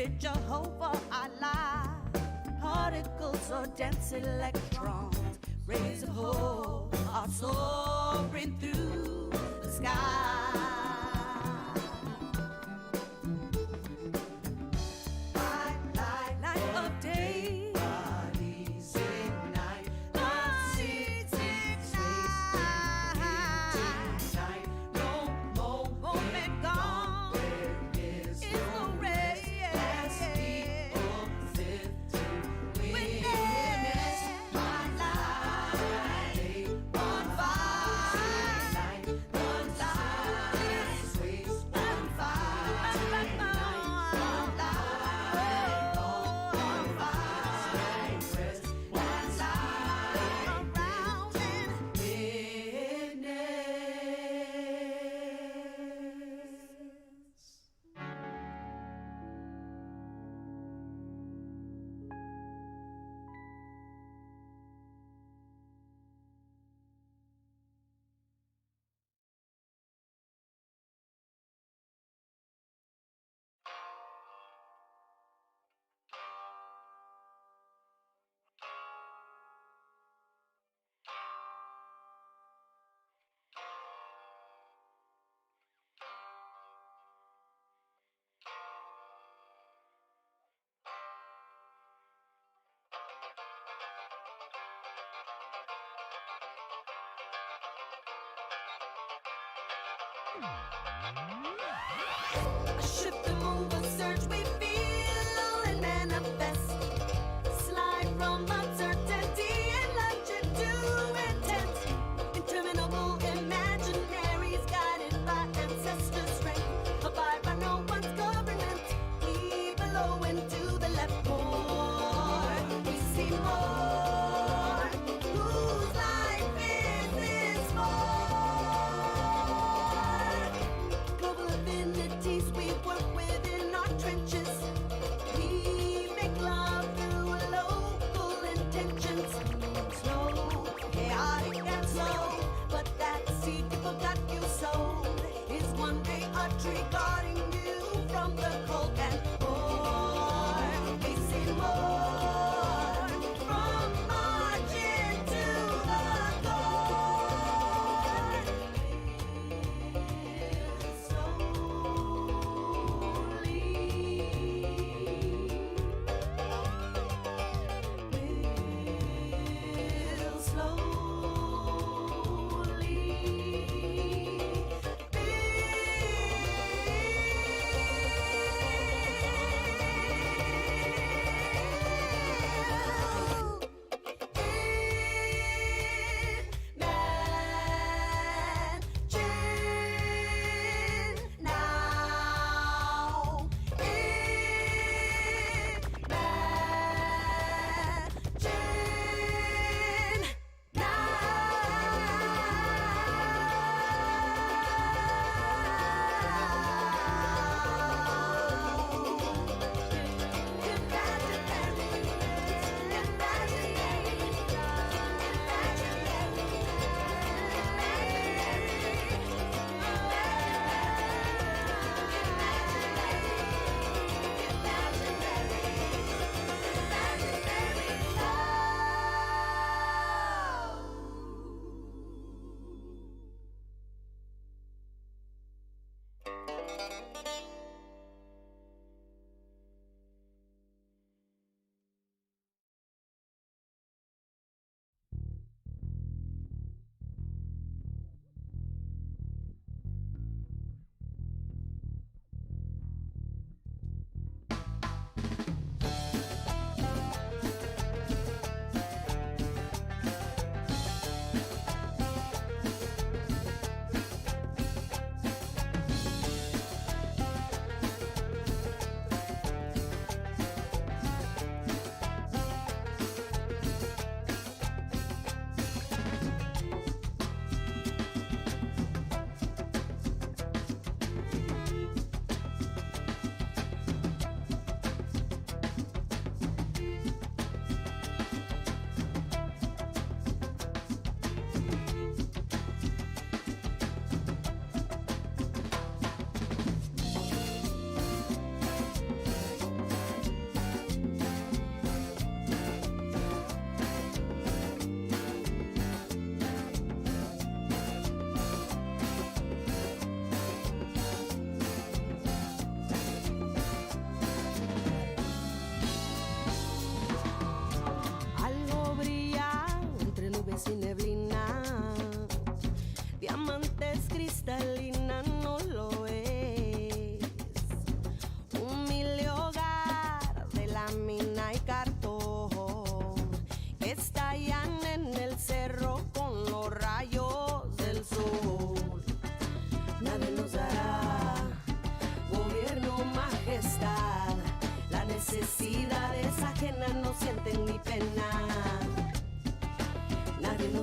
spirit, Jehovah Allah. Particles or dense electrons, rays of hope are soaring through the sky. Light of day, bodies ignite, love seeds ignite. No moment gone, there is no rest as people live to witness my light on fire. The light sways on fire. A shift and move, a surge, we feel and manifest. Slide from uncertainty and legend to intense. Interminable imaginaries guided by ancestor strength. Abide by no one's government. We blow into the left more. We see more. Whose life is this for? Global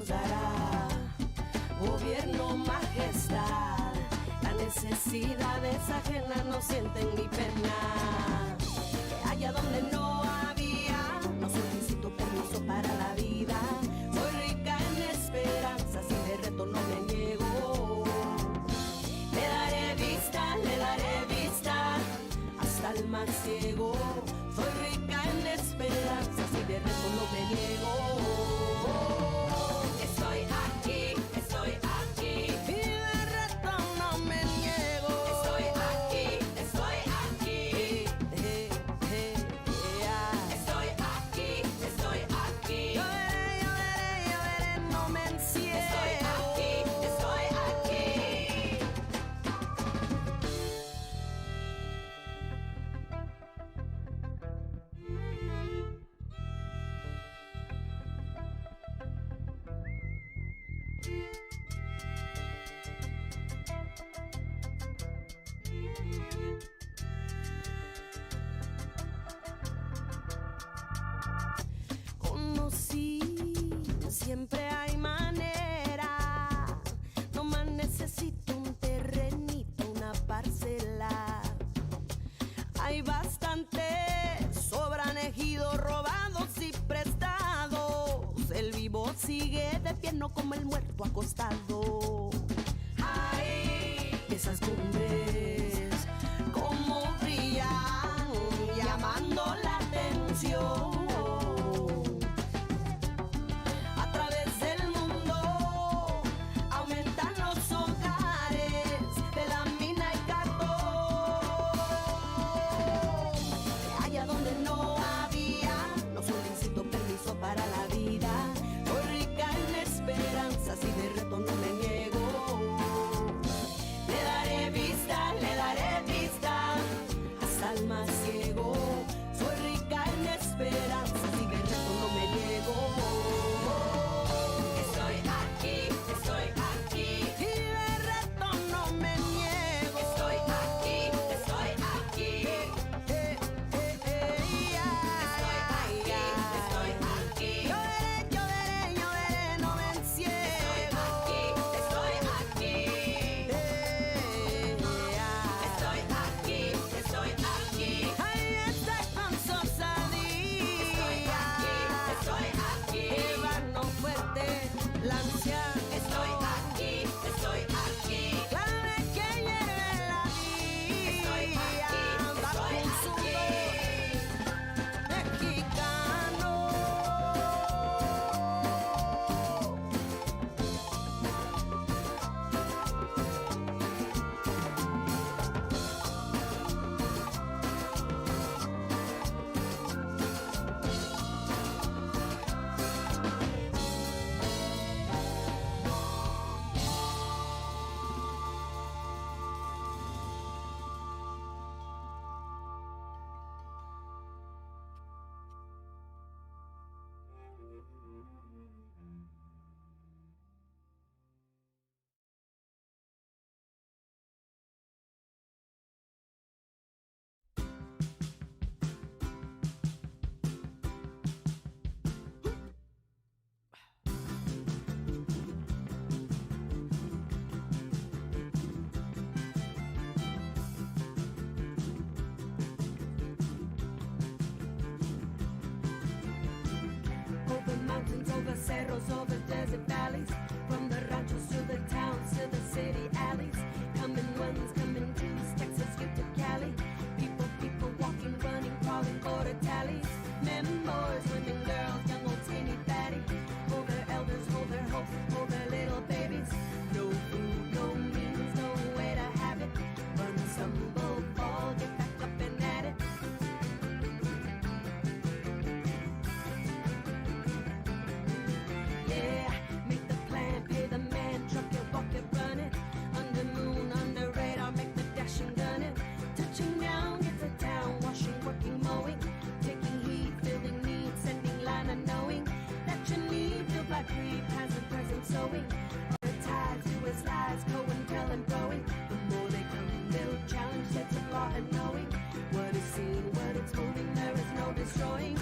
nos dará gobierno, majestad. Las necesidades ajenas no sienten mi pena. Allá donde no había, no solicito permiso para la vida. Soy rica en esperanzas y de reto no me niego. Le daré vista hasta el más ciego. Soy rica en esperanzas y de reto no me niego. Estoy aquí y de reto no me niego. Estoy aquí. Estoy aquí, yo veré, no me encierro. Estoy aquí. Conocí, siempre hay manera. No más necesito un terrenito, una parcela. Hay bastante, sobran ejidos robados y prestados. El vivo sigue de pie, no como el muerto acostado. Ay, esas cumbres, como brillan, llamando la atención. A través del mundo aumentan los hogares de la mina y cartón. Allá donde no había, no solicito permiso para la vida. Soy rica en esperanzas y de reto no me niego. Le daré vista hasta el más ciego. Soy rica en esperanzas y de reto no me niego. Estoy aquí y de reto no me niego. Estoy aquí. Estoy aquí, yo veré, no me encierro. Estoy aquí. Ahí está con Sosadía. Llevarnos fuerte la ansia. Estoy aquí. Clave que hierve la vida. Bajo un sudor mexicano. Over mountains, over cerros, over desert valleys, from the ranchos to the towns to the city alleys. Coming ones, coming twos, Texas, get to Cali. People walking, running, crawling, border tallies. Men, boys, women, girls, young, old, skinny, fatty. Hold their elders, hold their hopes, hold their little babies. No food, no means, no way to have it. Run, stumble, fall, get back up and at it. Yeah, make the plan, pay the man, truck it, walk it, run it. Under moon, under radar, make the dash and gun it. Touching down, get to town, washing, working, mowing. Taking heat, filling needs, sending line unknowing that you need. Feel like greed, past and present sowing. Other ties, US lies, go and tell and throwing. The more they come, they'll challenge, sets of law and knowing. What is seen, what it's moving, there is no destroying.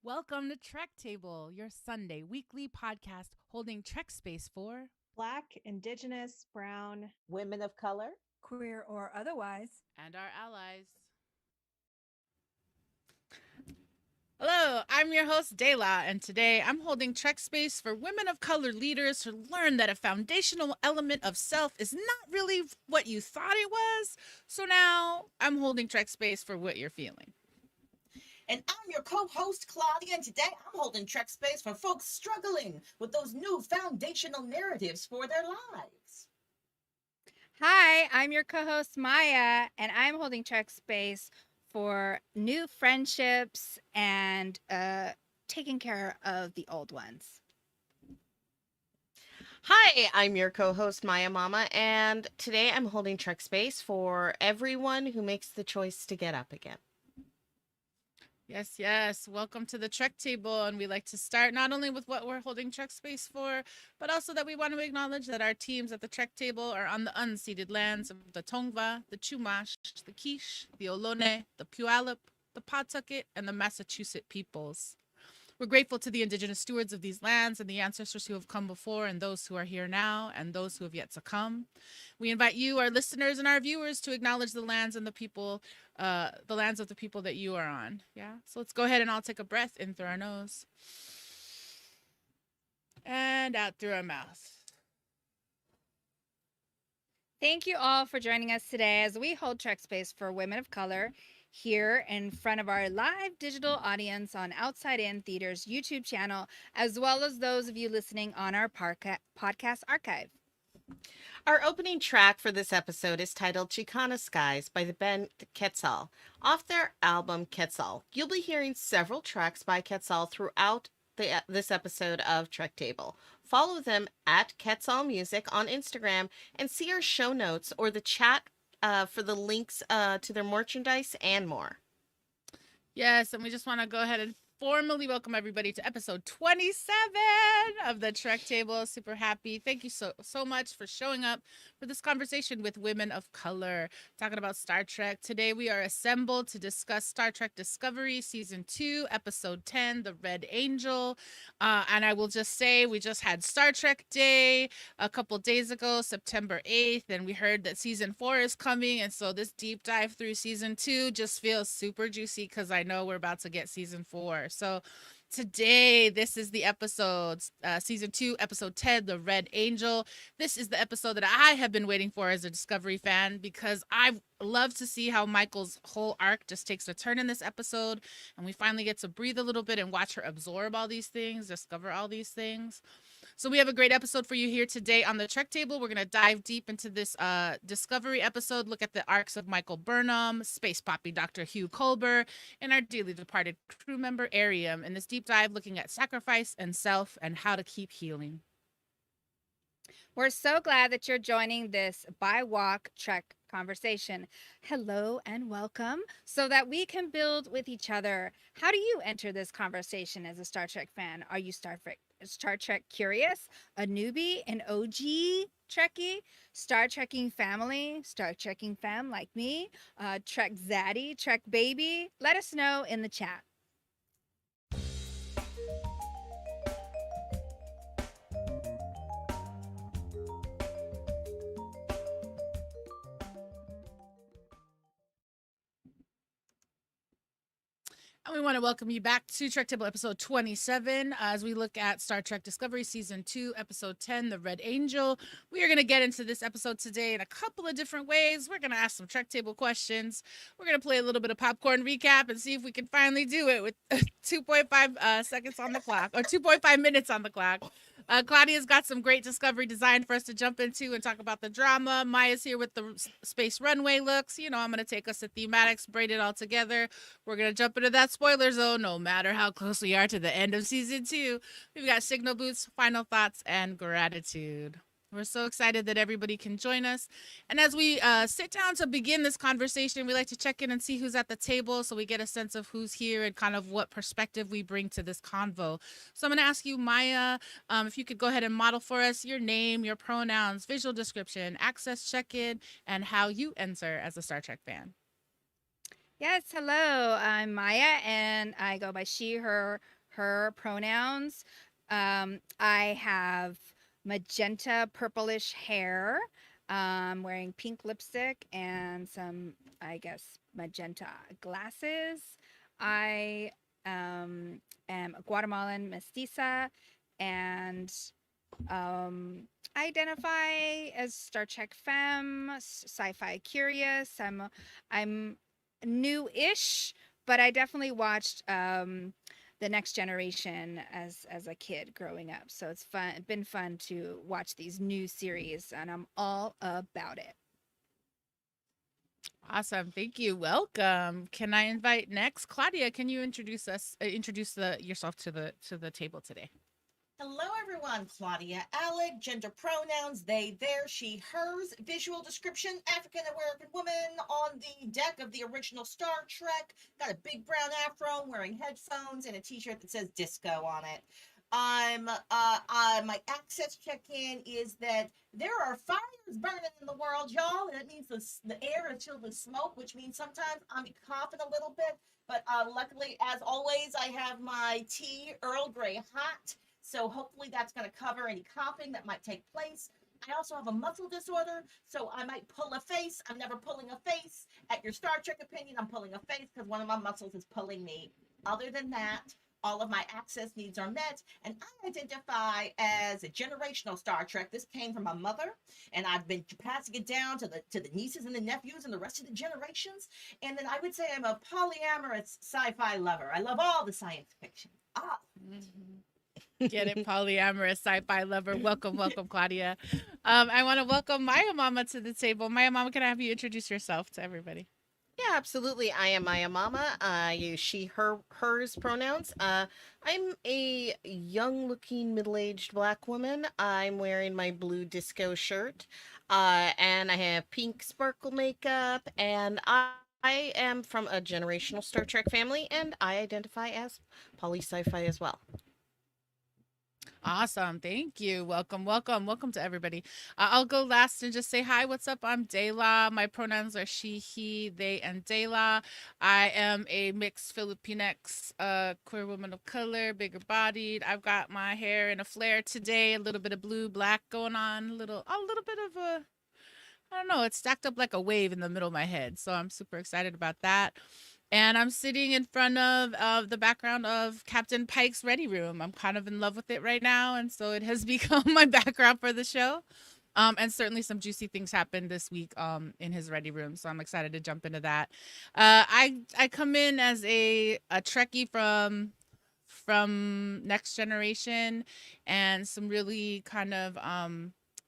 Welcome to Trek Table, your Sunday weekly podcast holding Trek space for Black, Indigenous, Brown, women of color, queer or otherwise, and our allies. Hello, I'm your host, Dela, and today I'm holding Trek space for women of color leaders who learn that a foundational element of self is not really what you thought it was. So now I'm holding Trek space for what you're feeling. And I'm your co-host, Claudia, and today I'm holding Trek space for folks struggling with those new foundational narratives for their lives. Hi, I'm your co-host Maya, and I'm holding Trek space for new friendships and taking care of the old ones. Hi, I'm your co-host Maya Mama, and today I'm holding Trek space for everyone who makes the choice to get up again. Yes. Welcome to the Trek Table. And we like to start not only with what we're holding Trek space for, but also that we want to acknowledge that our teams at the Trek Table are on the unceded lands of the Tongva, the Chumash, the Quiche, the Ohlone, the Puyallup, the Pawtucket, and the Massachusetts peoples. We're grateful to the Indigenous stewards of these lands and the ancestors who have come before and those who are here now and those who have yet to come. We invite you, our listeners and our viewers, to acknowledge the lands and the people, the lands of the people that you are on. Yeah. So let's go ahead and all take a breath in through our nose and out through our mouth. Thank you all for joining us today as we hold Trek space for women of color here in front of our live digital audience on Outside In Theater's YouTube channel, as well as those of you listening on our podcast archive. Our opening track for this episode is titled Chicana Skies by the band Quetzal, off their album Quetzal. You'll be hearing several tracks by Quetzal throughout this episode of Trek Table. Follow them at Quetzal Music on Instagram and see our show notes or the chat for the links to their merchandise and more. Yes, and we just want to go ahead and formally welcome everybody to episode 27 of the Trek Table. Super happy. Thank you so much for showing up for this conversation with women of color, talking about Star Trek. Today we are assembled to discuss Star Trek Discovery Season 2, Episode 10, The Red Angel. And I will just say we just had Star Trek Day a couple days ago, September 8th, and we heard that Season 4 is coming. And so this deep dive through Season 2 just feels super juicy because I know we're about to get Season 4. So today, this is the episode, Season 2, Episode 10, The Red Angel. This is the episode that I have been waiting for as a Discovery fan because I love to see how Michael's whole arc just takes a turn in this episode. And we finally get to breathe a little bit and watch her absorb all these things, discover all these things. So we have a great episode for you here today on the Trek Table. We're going to dive deep into this Discovery episode, look at the arcs of Michael Burnham, Space Poppy Dr. Hugh Culber, and our dearly departed crew member Ariam in this deep dive looking at sacrifice and self and how to keep healing. We're so glad that you're joining this by walk Trek conversation. Hello and welcome so that we can build with each other. How do you enter this conversation as a Star Trek fan? Are you Star Trek curious, a newbie, an OG Trekkie, Star Trekking family, Star Trekking fam like me, Trek Zaddy, Trek baby? Let us know in the chat. And we want to welcome you back to Trek Table episode 27 as we look at Star Trek Discovery Season 2, Episode 10, The Red Angel. We are going to get into this episode today in a couple of different ways. We're going to ask some Trek Table questions. We're going to play a little bit of popcorn recap and see if we can finally do it with 2.5 seconds on the clock, or 2.5 minutes on the clock. Claudia's got some great Discovery design for us to jump into and talk about the drama. Maya's here with the space runway looks. You know, I'm going to take us to thematics, braid it all together. We're going to jump into that spoiler zone, no matter how close we are to the end of Season 2. We've got signal boots, final thoughts, and gratitude. We're so excited that everybody can join us. And as we sit down to begin this conversation, we like to check in and see who's at the table so we get a sense of who's here and kind of what perspective we bring to this convo. So I'm going to ask you, Maya, if you could go ahead and model for us your name, your pronouns, visual description, access check-in, and how you enter as a Star Trek fan. Yes, hello. I'm Maya, and I go by she, her her pronouns. I have magenta purplish hair, wearing pink lipstick and some, I guess, magenta glasses. I am a Guatemalan mestiza, and I identify as Star Trek femme, sci-fi curious. I'm new-ish, but I definitely watched the Next Generation as a kid growing up. So it's been fun to watch these new series, and I'm all about it. Awesome. Thank you. Welcome. Can I invite next Claudia? Can you introduce yourself to the table today? Hello, everyone. Claudia Alec, gender pronouns, they, their, she, hers, visual description, African American woman on the deck of the original Star Trek, got a big brown afro, wearing headphones, and a t-shirt that says disco on it. My access check-in is that there are fires burning in the world, y'all, and it means the air is filled with smoke, which means sometimes I'm coughing a little bit, but luckily, as always, I have my tea Earl Grey hot. So hopefully that's going to cover any coughing that might take place. I also have a muscle disorder, so I might pull a face. I'm never pulling a face. At your Star Trek opinion, I'm pulling a face because one of my muscles is pulling me. Other than that, all of my access needs are met, and I identify as a generational Star Trek. This came from my mother, and I've been passing it down to the nieces and the nephews and the rest of the generations. And then I would say I'm a polyamorous sci-fi lover. I love all the science fiction. Get it, polyamorous sci-fi lover. Welcome, welcome, Claudia. I want to welcome Maya Mama to the table. Maya Mama, can I have you introduce yourself to everybody? Yeah, absolutely. I am Maya Mama. I use she, her, hers pronouns. I'm a young-looking, middle-aged black woman. I'm wearing my blue disco shirt, and I have pink sparkle makeup, and I am from a generational Star Trek family, and I identify as poly sci-fi as well. Awesome. Thank you. Welcome, welcome, welcome to everybody. I'll go last and just say hi. What's up? I'm Dayla. My pronouns are she, he, they, and Dayla. I am a mixed Filipinx queer woman of color, bigger bodied. I've got my hair in a flare today, a little bit of blue, black going on, a little bit of a, I don't know, it's stacked up like a wave in the middle of my head. So I'm super excited about that. And I'm sitting in front of the background of Captain Pike's Ready Room. I'm kind of in love with it right now, and so it has become my background for the show. And certainly some juicy things happened this week in his Ready Room, so I'm excited to jump into that. I come in as a Trekkie from Next Generation, and some really kind of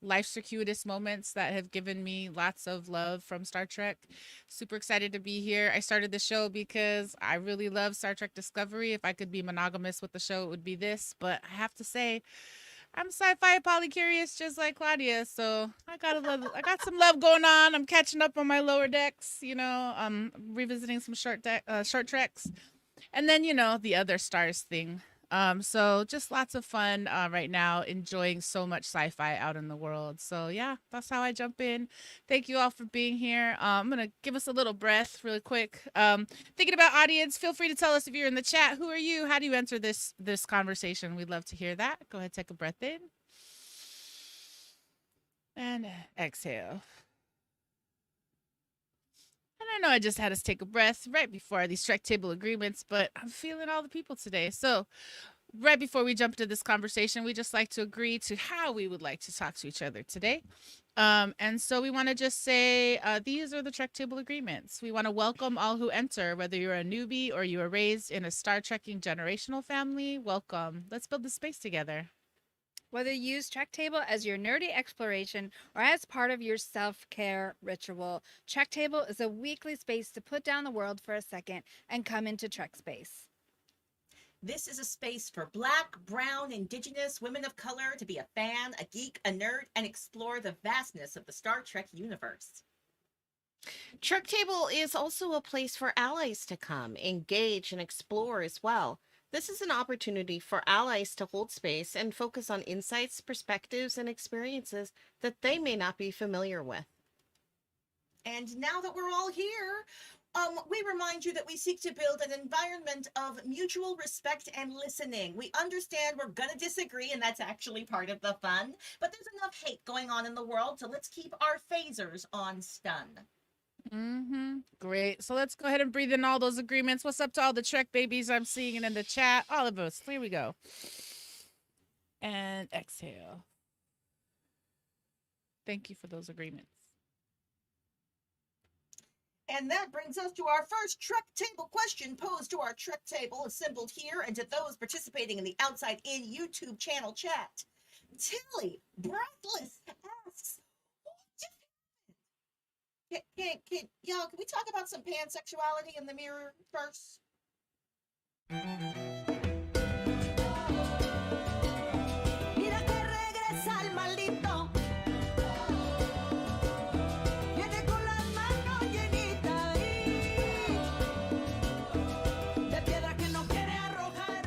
life circuitous moments that have given me lots of love from Star Trek. Super excited to be here. I started the show because I really love Star Trek Discovery. If I could be monogamous with the show, it would be this. But I have to say, I'm sci-fi polycurious just like Claudia, so I got some love going on. I'm catching up on my lower decks, revisiting some short treks, and then the other stars thing. So just lots of fun right now, enjoying so much sci-fi out in the world. So yeah, that's how I jump in. Thank you all for being here. I'm gonna give us a little breath really quick. Thinking about audience, feel free to tell us if you're in the chat. Who are you? How do you enter this conversation? We'd love to hear that. Go ahead, take a breath in. And exhale. And I know I just had us take a breath right before these Trek table agreements, but I'm feeling all the people today. So right before we jump into this conversation, we just like to agree to how we would like to talk to each other today. And so we want to just say, these are the Trek table agreements. We want to welcome all who enter, whether you're a newbie or you were raised in a Star Trekking generational family. Welcome. Let's build the space together. Whether you use Trek Table as your nerdy exploration or as part of your self-care ritual, Trek Table is a weekly space to put down the world for a second and come into Trek space. This is a space for Black, Brown, Indigenous, women of color to be a fan, a geek, a nerd, and explore the vastness of the Star Trek universe. Trek Table is also a place for allies to come, engage, and explore as well. This is an opportunity for allies to hold space and focus on insights, perspectives, and experiences that they may not be familiar with. And now that we're all here, We remind you that we seek to build an environment of mutual respect and listening. We understand we're going to disagree, and that's actually part of the fun. But there's enough hate going on in the world, so let's keep our phasers on stun. Great. So let's go ahead and breathe in all those agreements. What's up to all the Trek babies I'm seeing in the chat? All of us. Here we go. And exhale. Thank you for those agreements. And that brings us to our first Trek Table question posed to our Trek Table assembled here and to those participating in the Outside In YouTube channel chat. Tilly, breathless, asks, what just happened? Y'all, can we talk about some pansexuality in the mirror first? Mira que regresa el maldito. Viene con las manos llenitas de piedra que no quiere arrojar.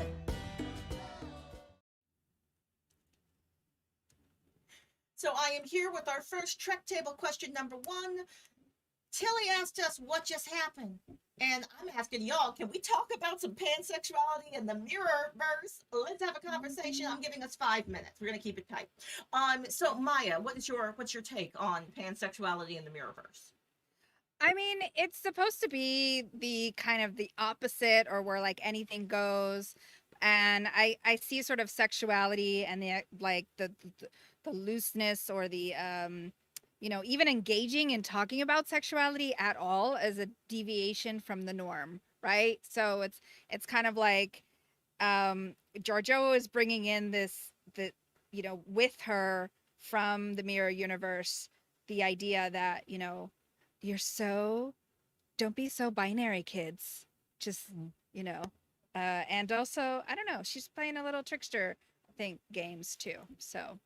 So I am here with our first Trek Table question number 1. Tilly asked us what just happened. And I'm asking y'all, can we talk about some pansexuality in the mirror verse? Let's have a conversation. I'm giving us 5 minutes. We're gonna keep it tight. So Maya, what's your take on pansexuality in the mirrorverse? I mean, it's supposed to be the kind of the opposite, or where like anything goes. And I see sort of sexuality and the like the looseness, or the even engaging and talking about sexuality at all as a deviation from the norm, right? So it's kind of like Giorgio is bringing in with her from the mirror universe, the idea that don't be so binary, kids. Just and also, I don't know, she's playing a little trickster, I think, games too. So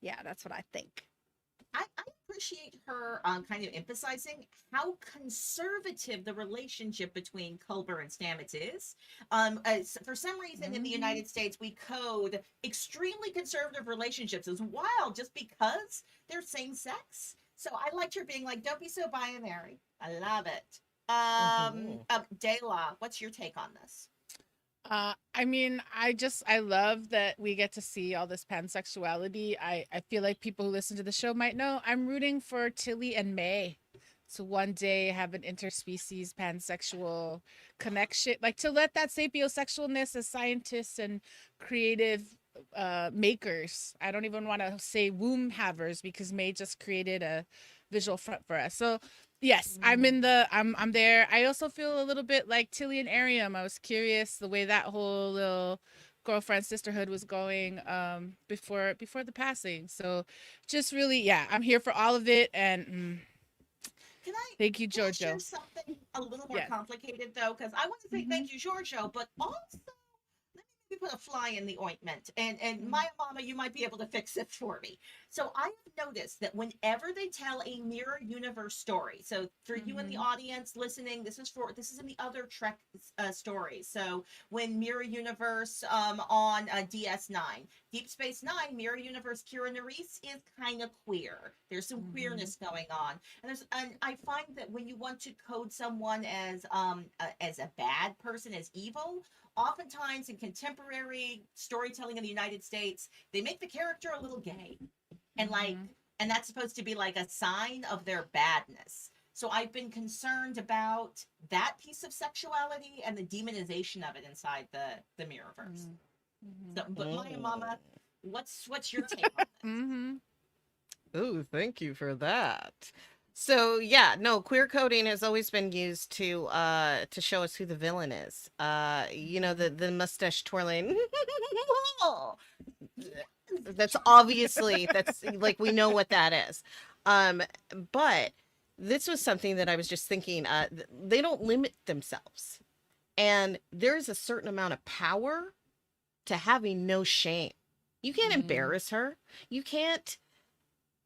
yeah, that's what I think. I appreciate her kind of emphasizing how conservative the relationship between Culber and Stamets is. For some reason, in the United States, we code extremely conservative relationships as wild just because they're same sex. So I liked her being like, "Don't be so binary." I love it. Dela, what's your take on this? I mean, I love that we get to see all this pansexuality. I feel like people who listen to the show might know I'm rooting for Tilly and May to one day have an interspecies pansexual connection, like to let that sapiosexualness as scientists and creative makers. I don't even want to say womb havers, because May just created a visual front for us. So yes, I'm there. I also feel a little bit like Tilly and Ariam. I was curious the way that whole little girlfriend sisterhood was going before the passing. So just really, yeah, I'm here for all of it. And Can I thank you, can I share Giorgio. something a little more Yes. complicated though? Because I want to say thank you, Giorgio, but also let me put a fly in the ointment. And my mama, you might be able to fix it for me. So I have noticed that whenever they tell a mirror universe story, so for you in the audience listening, this is in the other Trek stories. So when Mirror Universe on DS9, Deep Space Nine, Mirror Universe, Kira Nerys is kind of queer. There's some queerness going on, and I find that when you want to code someone as a bad person, as evil, oftentimes in contemporary storytelling in the United States, they make the character a little gay, and and that's supposed to be like a sign of their badness. So I've been concerned about that piece of sexuality and the demonization of it inside the Mirrorverse. So, but Maya Mama, what's your take on this? Oh, thank you for that. So yeah, no, queer coding has always been used to show us who the villain is. The mustache twirling. That's obviously, that's like, we know what that is. But this was something that I was just thinking, they don't limit themselves. And there's a certain amount of power to having no shame. You can't embarrass her. You can't,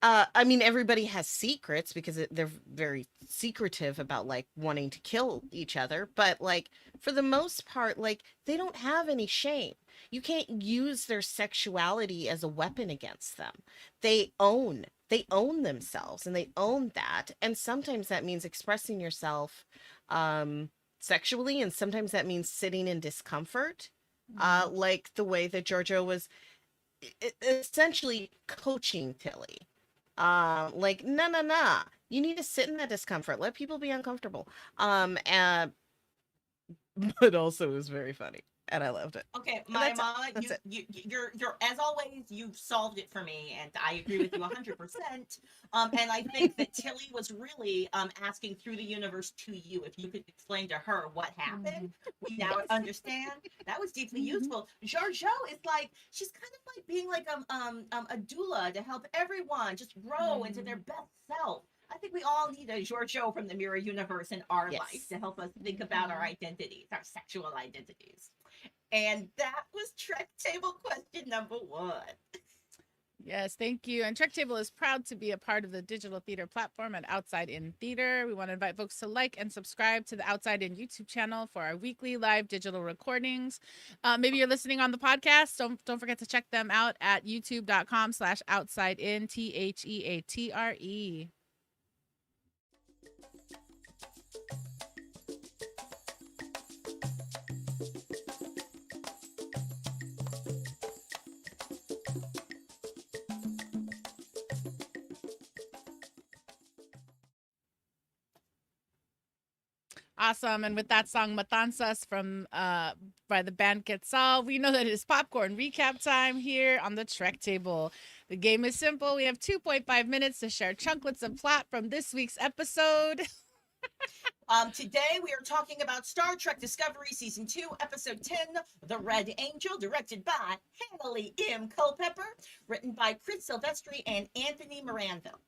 I mean, everybody has secrets because they're very secretive about like wanting to kill each other. But like, for the most part, like, they don't have any shame. You can't use their sexuality as a weapon against them. They own they own themselves and they own that. And sometimes that means expressing yourself sexually, and sometimes that means sitting in discomfort, like the way that Giorgio was essentially coaching Tilly. Like, no, you need to sit in that discomfort. Let people be uncomfortable. And but also it was very funny, and I loved it. Okay, And my that's mama, that's it. you're as always, you've solved it for me, and I agree with you 100%. And I think that Tilly was really asking through the universe to you if you could explain to her what happened. We now understand. That was deeply useful. Giorgio is like she's kind of like being like a doula to help everyone just grow into their best self. I think we all need a Giorgio from the mirror universe in our life Yes. to help us think about our identities, our sexual identities. And that was Trek Table question number 1. Yes, thank you. And Trek Table is proud to be a part of the digital theater platform at Outside In Theater. We want to invite folks to like and subscribe to the Outside In YouTube channel for our weekly live digital recordings. Maybe you're listening on the podcast. Don't forget to check them out at youtube.com/outsideintheatre. Awesome. And with that song Matanzas from by the band Quetzal, we know that it is popcorn recap time here on the Trek Table. The game is simple. We have 2.5 minutes to share chunklets of plot from this week's episode. Today we are talking about Star Trek Discovery Season 2, Episode 10, The Red Angel, directed by Hanley M. Culpepper, written by Chris Silvestri and Anthony Moranville.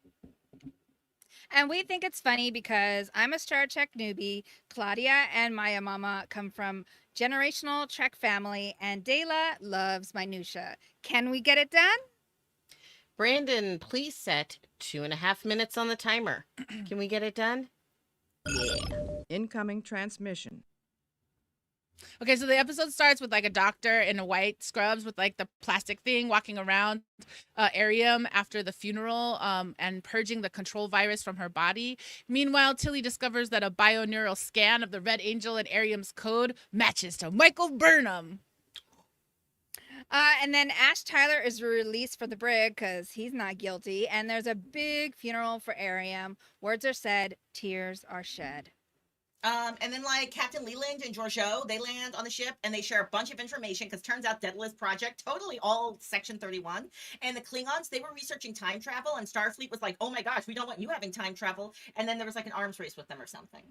And we think it's funny because I'm a Star Trek newbie. Claudia and Maya Mama come from generational Trek family, and Dela loves minutia. Can we get it done? Brandon, please set 2.5 minutes on the timer. Can we get it done? Incoming transmission. Okay, so the episode starts with like a doctor in a white scrubs with like the plastic thing walking around Arium after the funeral and purging the control virus from her body. Meanwhile, Tilly discovers that a bioneural scan of the Red Angel and Arium's code matches to Michael Burnham. And then Ash Tyler is released for the brig because he's not guilty. And there's a big funeral for Arium. Words are said, tears are shed. And then like Captain Leland and Giorgio, they land on the ship and they share a bunch of information because turns out Daedalus Project, totally all Section 31. And the Klingons, they were researching time travel, and Starfleet was like, oh my gosh, we don't want you having time travel. And then there was like an arms race with them or something.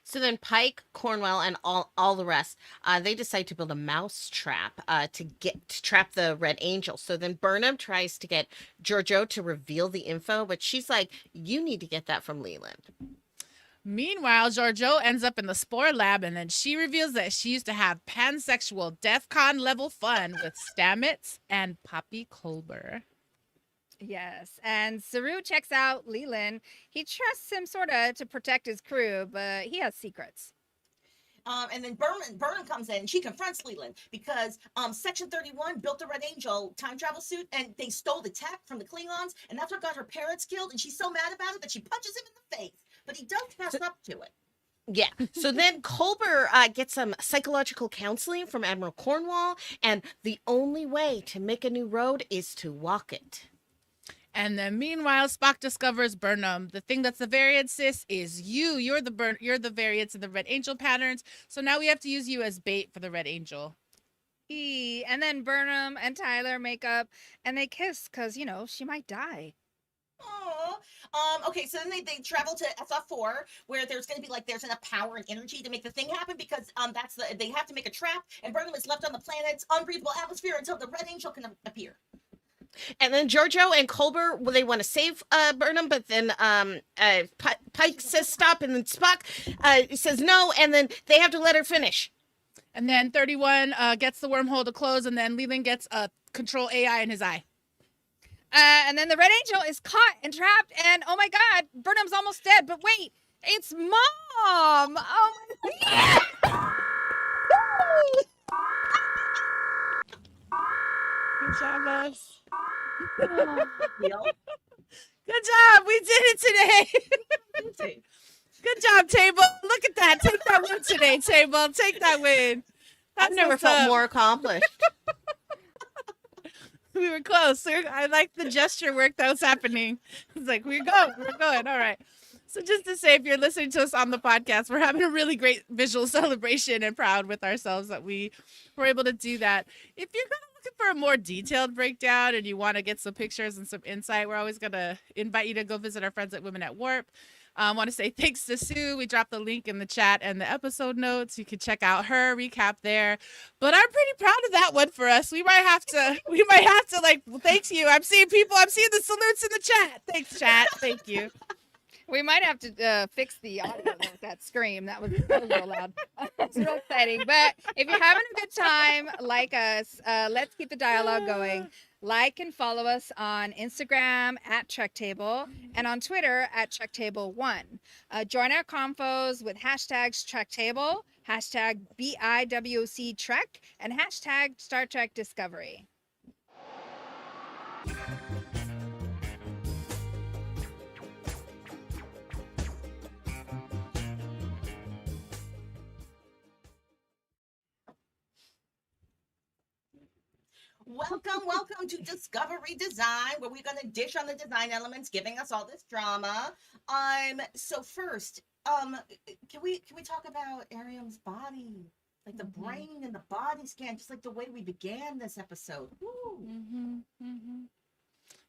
So then Pike, Cornwell, and all the rest, they decide to build a mouse trap to trap the Red Angel. So then Burnham tries to get Giorgio to reveal the info, but she's like, you need to get that from Leland. Meanwhile, Giorgio ends up in the Spore Lab, and then she reveals that she used to have pansexual DEFCON level fun with Stamets and Poppy Colber. Yes, and Saru checks out Leland. He trusts him sort of to protect his crew, but he has secrets. And then Burnham comes in and she confronts Leland because Section 31 built the Red Angel time travel suit and they stole the tech from the Klingons, and that's what got her parents killed, and she's so mad about it that she punches him in the face. But he does fess up to it. Yeah. So then Colber gets some psychological counseling from Admiral Cornwall, and the only way to make a new road is to walk it. And then meanwhile, Spock discovers Burnham. The thing that's the variant, sis, is you. You're the variants in the Red Angel patterns. So now we have to use you as bait for the Red Angel. And then Burnham and Tyler make up and they kiss because, she might die. Aww. Okay, so then they travel to SF4 where there's going to be there's enough power and energy to make the thing happen because they have to make a trap, and Burnham is left on the planet's unbreathable atmosphere until the Red Angel can appear. And then Giorgio and Colber, they want to save Burnham, but then Pike says stop, and then Spock says no, and then they have to let her finish. And then 31 gets the wormhole to close, and then Leland gets a control AI in his eye. And then the Red Angel is caught and trapped, and oh my God, Burnham's almost dead. But wait, it's Mom! Oh my God! Good job, us. Deal? Good job. We did it today. Good job, Table. Look at that. Take that win today, Table. Take that win. I've That's never what's felt up. more accomplished. We were close. I like the gesture work that was happening. It's like, we're going. All right. So just to say, if you're listening to us on the podcast, we're having a really great visual celebration and proud with ourselves that we were able to do that. If you're looking for a more detailed breakdown and you want to get some pictures and some insight, we're always going to invite you to go visit our friends at Women at Warp. I want to say thanks to Sue. We dropped the link in the chat and the episode notes. You can check out her recap there. But I'm pretty proud of that one for us. We might have to like, well, thanks you. I'm seeing the salutes in the chat. Thanks, chat. Thank you. We might have to fix the audio with that scream. That was real loud. It's real exciting. But if you're having a good time, like us, let's keep the dialogue going. Like and follow us on Instagram at TrekTable and on Twitter at TrekTable1. Join our confos with hashtags TrekTable, hashtag BIWC Trek, and hashtag Star Trek Discovery. Welcome to Discovery Design, where we're going to dish on the design elements, giving us all this drama. So first, can we talk about Ariam's body, like the brain and the body scan, just like the way we began this episode. Woo.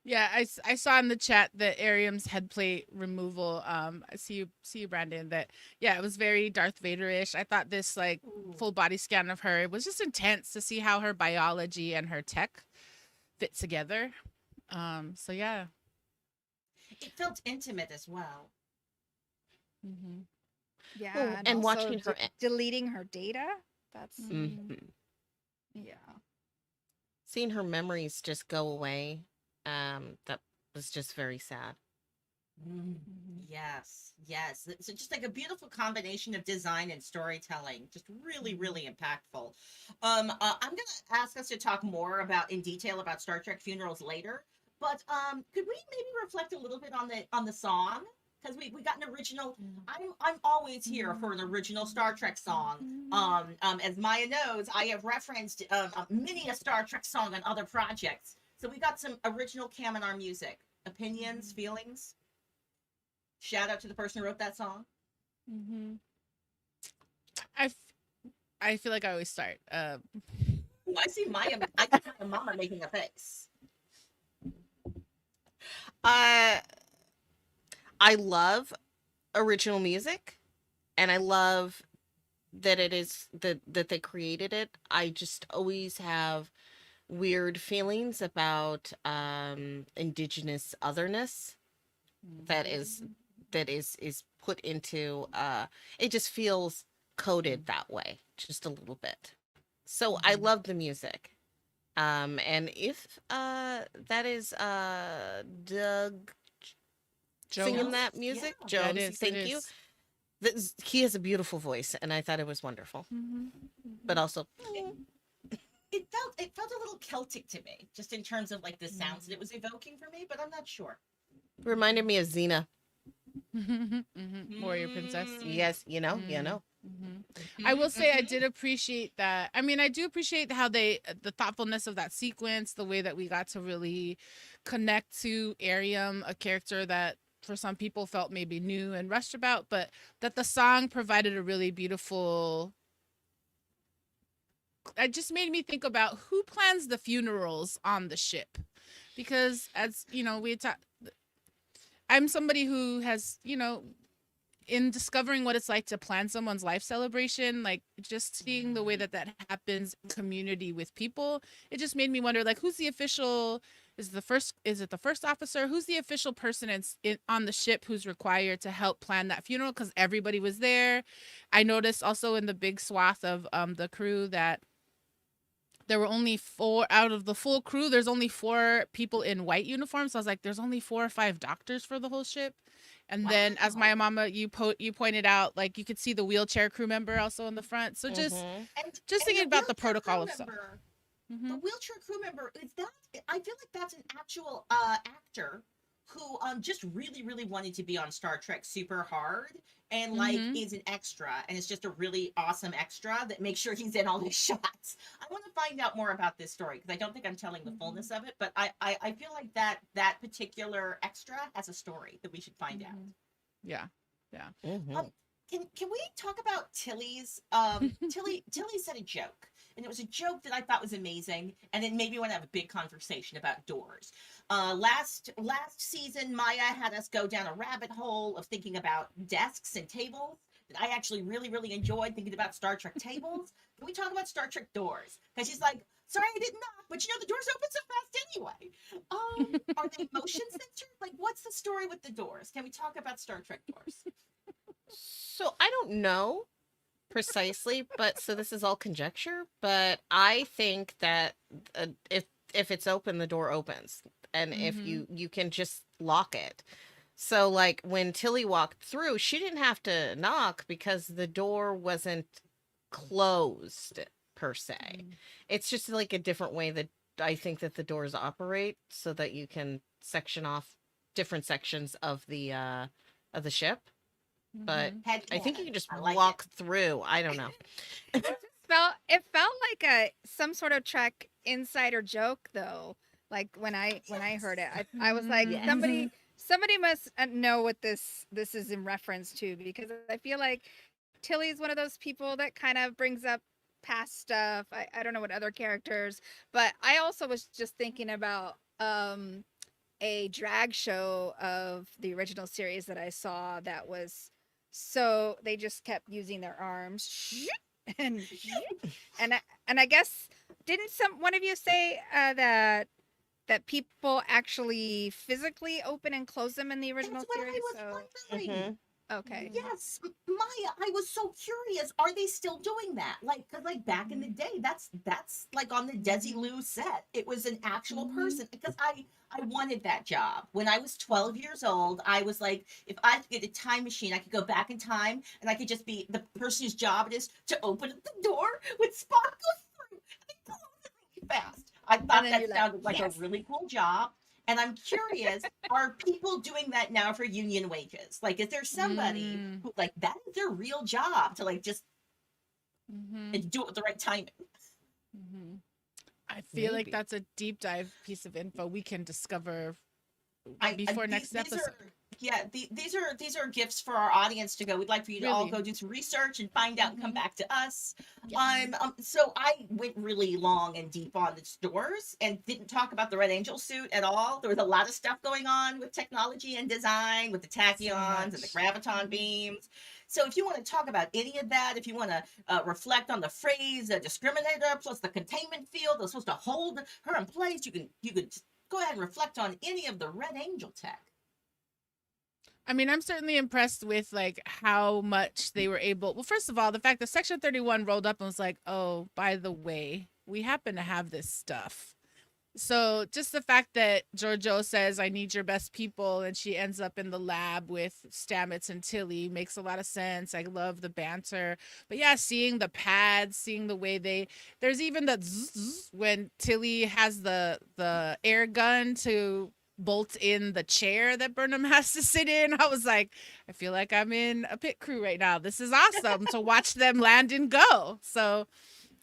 Yeah, I saw in the chat that Ariam's head plate removal. I see you, Brandon. That it was very Darth Vader-ish. I thought this like full body scan of her, it was just intense to see how her biology and her tech fit together. So yeah, it felt intimate as well. Yeah, Oh, and also watching her deleting her data. That's yeah. Seeing her memories just go away. That was just very sad. Yes. So just like a beautiful combination of design and storytelling, just really, really impactful. I'm gonna ask us to talk more in detail about Star Trek funerals later, but could we maybe reflect a little bit on the song? Because we got an original. I'm always here for an original Star Trek song. As Maya knows, I have referenced many a Star Trek song on other projects. So we got some original Kaminar music. Opinions, feelings. Shout out to the person who wrote that song. I feel like I always start. I see Maya. I can see Mama making a face. I love original music, and I love that it is that they created it. I just always have weird feelings about indigenous otherness that is put into it just feels coded that way just a little bit. So I love the music. And if that is Doug singing that music, Yeah, Jones, thank you. He has a beautiful voice, and I thought it was wonderful. But also It felt a little Celtic to me, just in terms of like the sounds that it was evoking for me, but I'm not sure. reminded me of Xena. Warrior Princess. Yes, you know. I will say I did appreciate that. I mean, I do appreciate how the thoughtfulness of that sequence, the way that we got to really connect to Ariam, a character that for some people felt maybe new and rushed about, but that the song provided a really beautiful. It just made me think about who plans the funerals on the ship, because as you know, I'm somebody who has, in discovering what it's like to plan someone's life celebration, like just seeing the way that happens in community with people, it just made me wonder, like, who's the official? Is it the first officer? Who's the official person on the ship who's required to help plan that funeral? Because everybody was there. I noticed also in the big swath of the crew that there were only 4 out of the full crew. There's only 4 people in white uniforms. So I was like, there's only 4 or 5 doctors for the whole ship. And then, as my mama, you pointed out, like you could see the wheelchair crew member also in the front. So just thinking about the protocol of stuff. The wheelchair crew member, I feel like that's an actual actor who just really, really wanted to be on Star Trek super hard and Mhm. is an extra and it's just a really awesome extra that makes sure he's in all the shots. I want to find out more about this story because I don't think I'm telling the fullness of it, but I feel like that particular extra has a story that we should find out. Yeah. Yeah. Mhm. Can we talk about Tilly's Tilly said a joke, and it was a joke that I thought was amazing, and it made me want to have a big conversation about doors. Last season Maya had us go down a rabbit hole of thinking about desks and tables that I actually really, really enjoyed, thinking about Star Trek tables. Can we talk about Star Trek doors? Because she's like, sorry I didn't knock, but the doors open so fast anyway. Are they motion censored? Like, what's the story with the doors? Can we talk about Star Trek doors? So I don't know precisely, but so this is all conjecture, but I think that if it's open, the door opens, and if Mhm. you can just lock it. So like when Tilly walked through, she didn't have to knock because the door wasn't closed per se. It's just like a different way that I think that the doors operate so that you can section off different sections of the ship. But Mhm. Head I think you canon. can just I like walk through. I don't know. It felt like a some sort of Trek insider joke though. Like when I heard it, I was like, Mhm. somebody must know what this is in reference to, because I feel like Tilly's one of those people that kind of brings up past stuff. I don't know what other characters, but I also was just thinking about a drag show of the original series that I saw that was, so they just kept using their arms and and I guess, didn't some one of you say that people actually physically open and close them in the original That's what I series? was So wondering. Mhm. okay. Yes, Maya, I was so curious. Are they still doing that? Like, cause like back in the day, that's like on the Desilu set. It was an actual person. Because I wanted that job when I was 12 years old. I was like, if I could get a time machine, I could go back in time and I could just be the person whose job it is to open up the door with Spock go through and close it really fast. I And thought then you're that like, sounded like a yes. really cool job. And I'm curious, are people doing that now for union wages? Like, is there somebody Mm. who, like, that is their real job to, like, just Mhm. do it with the right timing? Mhm. I feel like Maybe. that's a deep dive piece of info we can discover I before these, next these episode. are yeah these are gifts for our audience to go. We'd like for you to all Really. go do some research and find out and come Mhm. back to us. Yes. So I went really long and deep on the stores and didn't talk about the Red Angel suit at all. There was a lot of stuff going on with technology and design, with the So tachyons and the much. graviton beams. So if you want to talk about any of that, if you want to reflect on the phrase discriminator plus the containment field that's supposed to hold her in place, you could go ahead and reflect on any of the Red Angel tech. I mean, I'm certainly impressed with like how much they were able. Well, first of all, the fact that Section 31 rolled up and was like, "Oh, by the way, we happen to have this stuff." So just the fact that Giorgio says, "I need your best people," and she ends up in the lab with Stamets and Tilly makes a lot of sense. I love the banter, but yeah, seeing the pads, seeing the way there's even the zzz when Tilly has the air gun to bolt in the chair that Burnham has to sit in. I was like, I feel like I'm in a pit crew right now. This is awesome to watch them land and go. So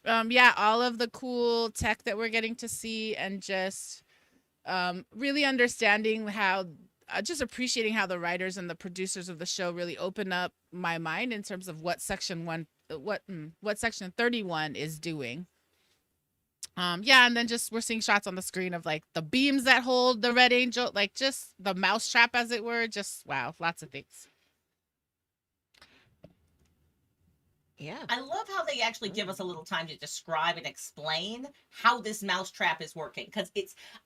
yeah, all of the cool tech that we're getting to see, and just really understanding how just appreciating how the writers and the producers of the show really open up my mind in terms of what section 1 what section 31 is doing. Yeah, and then just we're seeing shots on the screen of like the beams that hold the Red Angel, like just the mousetrap as it were. Just wow, lots of things. Yeah. I love how they actually give us a little time to describe and explain how this mousetrap is working because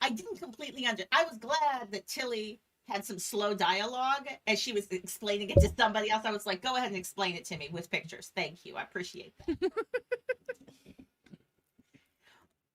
I didn't completely I was glad that Tilly had some slow dialogue as she was explaining it to somebody else. I was like, go ahead and explain it to me with pictures. Thank you. I appreciate that.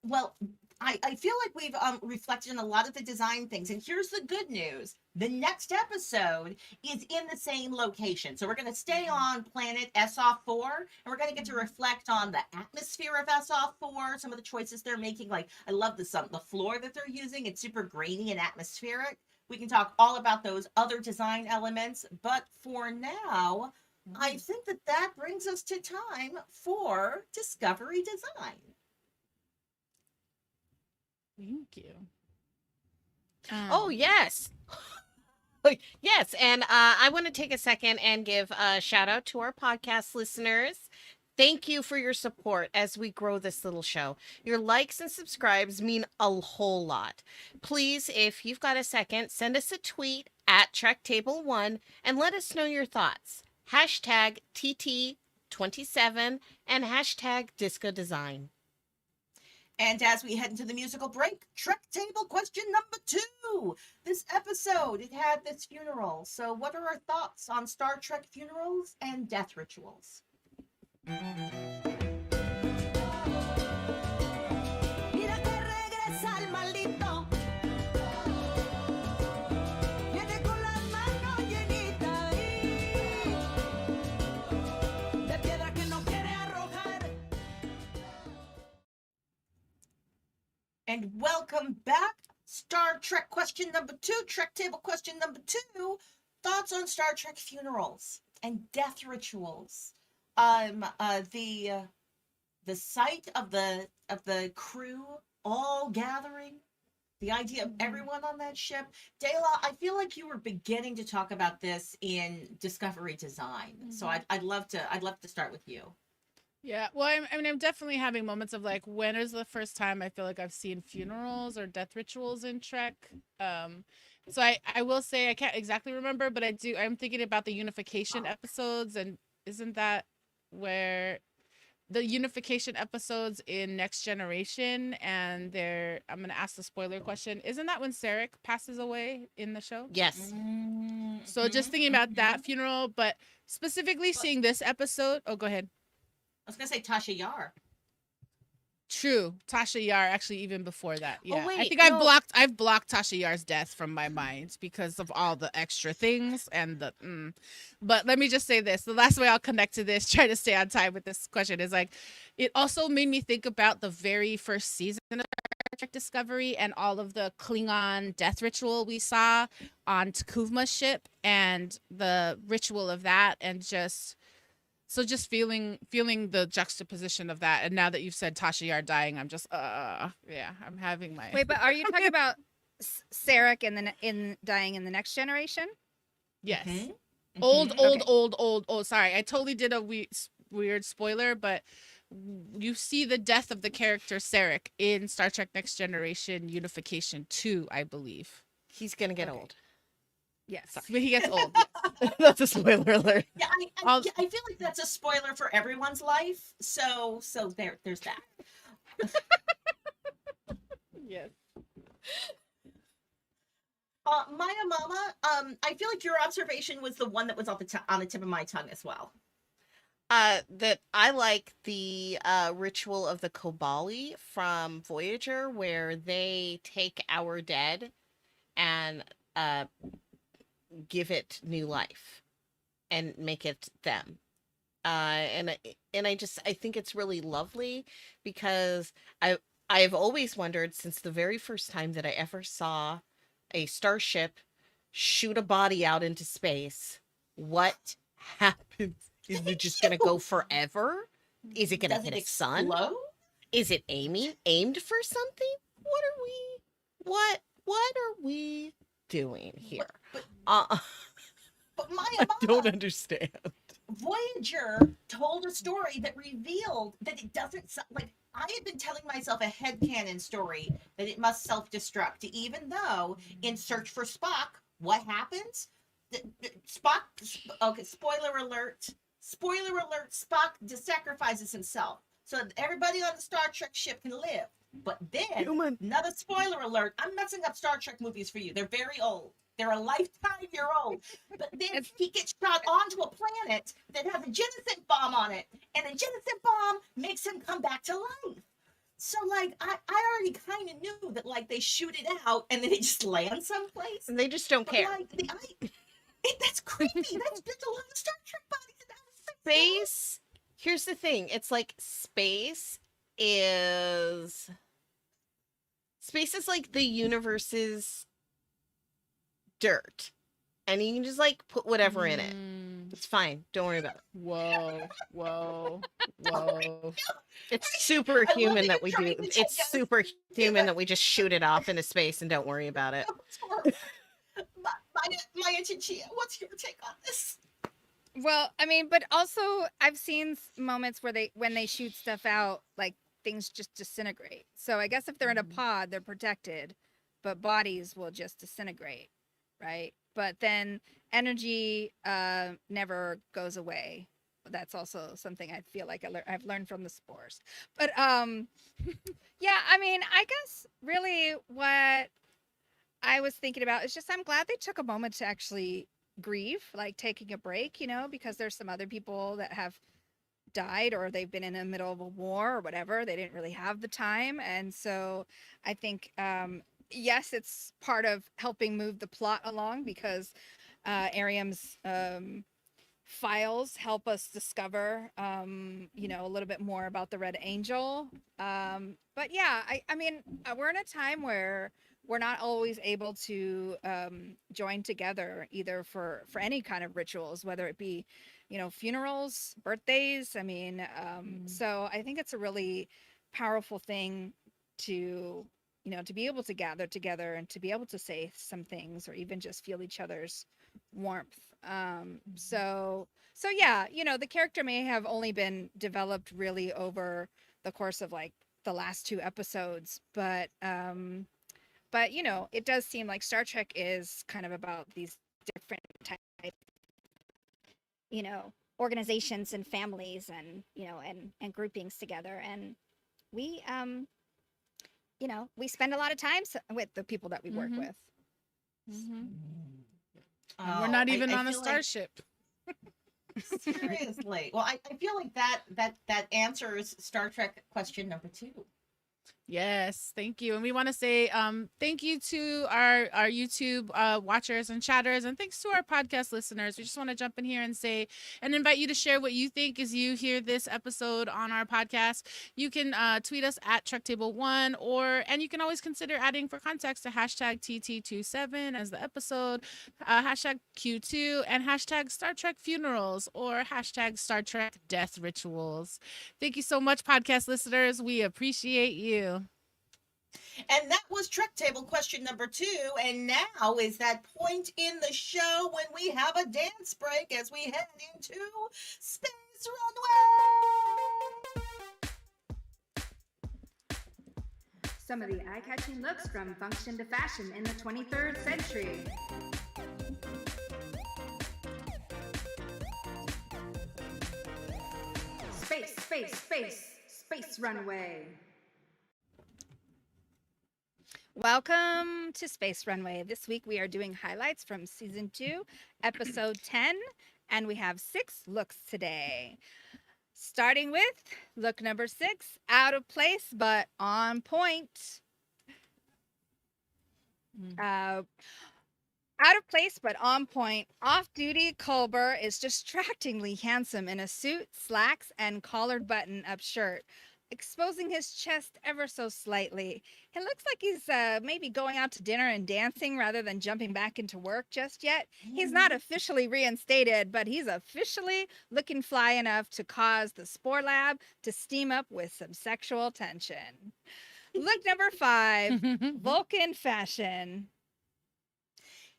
Well, I feel like we've reflected on a lot of the design things. And here's the good news. The next episode is in the same location. So we're going to stay on planet SO4 and we're going to get to reflect on the atmosphere of SO4, some of the choices they're making. Like, I love the floor that they're using. It's super grainy and atmospheric. We can talk all about those other design elements. But for now, I think that brings us to time for Discovery Design. Thank you. Oh, yes. Yes, and I want to take a second and give a shout out to our podcast listeners. Thank you for your support as we grow this little show. Your likes and subscribes mean a whole lot. Please, if you've got a second, send us a tweet at TrekTable1 and let us know your thoughts. Hashtag TT27 and hashtag Disco Design. And as we head into the musical break, Trek Table question number 2. This episode, it had this funeral. So what are our thoughts on Star Trek funerals and death rituals? Mira que regresa el maldito. Viene con las manos llenitas de piedra que no quiere arrojar. And welcome back. Star Trek question number 2, Trek Table question number 2. Thoughts on Star Trek funerals and death rituals. The sight of the crew all gathering, the idea of everyone on that ship. Dayla, I feel like you were beginning to talk about this in Discovery Design. So I'd love to start with you. Yeah, well, I'm definitely having moments of like, when is the first time I feel like I've seen funerals or death rituals in Trek? So I will say I can't exactly remember, but I'm thinking about the unification episodes, and isn't that where the unification episodes in Next Generation, and I'm gonna ask the spoiler question. Isn't that when Sarek passes away in the show? Yes. So just thinking about that funeral, but specifically seeing this episode. Oh, go ahead. I was gonna say Tasha Yar. True, Tasha Yar. Actually, even before that, yeah. I wait, think I've blocked Tasha Yar's death from my mind because of all the extra things and the. But let me just say this: the last way I'll connect to this, try to stay on time with this question, is like, it also made me think about the very first season of Star Trek Discovery and all of the Klingon death ritual we saw on T'Kuvma's ship and the ritual of that, and just feeling the juxtaposition of that. And now that you've said Tasha Yar dying, I'm just yeah, I'm having my Wait, but are you talking about Sarek in dying in the Next Generation? yes. Mhm. Old. Sorry, I totally did a weird spoiler, but you see the death of the character Sarek in Star Trek Next Generation Unification 2, I believe. He's going to get Okay. old. Yes. But he gets old. That's a spoiler alert. Yeah, I feel like that's a spoiler for everyone's life. So there's that. Yes. Maya Mama, I feel like your observation was the one that was on the tip of my tongue as well. That I like the ritual of the Kobali from Voyager, where they take our dead and give it new life and make it them. And I think it's really lovely because I've always wondered since the very first time that I ever saw a starship shoot a body out into space, what happens? Is it just gonna go forever? Is it gonna Does hit it a sun? explode? Is it aimed for something? What are we doing here? But Maya I Mama, don't understand. Voyager told a story that revealed that it doesn't like I had been telling myself a headcanon story that it must self-destruct, even though in Search for Spock, what happens? Spock, okay, spoiler alert, Spock sacrifices himself so that everybody on the Star Trek ship can live. But then, another spoiler alert, I'm messing up Star Trek movies for you. They're very old. They're a lifetime year old. But then he gets shot onto a planet that has a genocide bomb on it. And the genocide bomb makes him come back to life. So, like, I already kind of knew that, like, they shoot it out and then it just lands someplace. And they just don't But, care. like, that's creepy. That's a lot of Star Trek bodies in outer Space. Here's the thing. It's like space is like the universe's dirt. And you can just like put whatever in it. Mm. It's fine. Don't worry about it. Whoa, whoa, whoa. It's I love superhuman that that you're we trying do. to take It's us superhuman that we just shoot it off into space and don't worry about it. Maya Chinchilla, what's your take on this? Well, I mean, but also I've seen moments where when they shoot stuff out, like things just disintegrate. So I guess if they're in a pod, they're protected, but bodies will just disintegrate, right? But then energy never goes away. That's also something I feel like I've learned from the spores. But yeah, I mean, I guess really what I was thinking about is just I'm glad they took a moment to actually grieve, like taking a break, because there's some other people that have died or they've been in the middle of a war or whatever. They didn't really have the time. And so I think, yes, it's part of helping move the plot along because Ariam's files help us discover, a little bit more about the Red Angel. But yeah, I mean, we're in a time where we're not always able to join together either for any kind of rituals, whether it be, funerals, birthdays. I mean, so I think it's a really powerful thing to, to be able to gather together and to be able to say some things or even just feel each other's warmth. So yeah, the character may have only been developed really over the course of like the last 2 episodes, but it does seem like Star Trek is kind of about these different types, organizations and families and, and groupings together. And we, we spend a lot of time with the people that we work with. And we're not even on a feel like- starship. Seriously. Well, I feel like that answers Star Trek question number 2. Yes, thank you. And we want to say thank you to our YouTube watchers and chatters, and thanks to our podcast listeners. We just want to jump in here and say and invite you to share what you think as you hear this episode on our podcast. You can tweet us at TrekTable1 and you can always consider adding for context to hashtag TT27 as the episode, hashtag Q2, and hashtag Star Trek funerals or hashtag Star Trek death rituals. Thank you so much, podcast listeners. We appreciate you. And that was Trek Table question number 2. And now is that point in the show when we have a dance break as we head into Space Runway. Some of the eye-catching looks from function to fashion in the 23rd century. Space Runway. Welcome to Space Runway. This week we are doing highlights from season 2, episode 10, and we have 6 looks today. Starting with look number 6, out of place but on point. Out of place but on point, off-duty Culber is distractingly handsome in a suit, slacks, and collared button-up shirt, exposing his chest ever so slightly. It looks like he's maybe going out to dinner and dancing rather than jumping back into work just yet. He's not officially reinstated, but he's officially looking fly enough to cause the Spore Lab to steam up with some sexual tension. Look number 5, Vulcan fashion.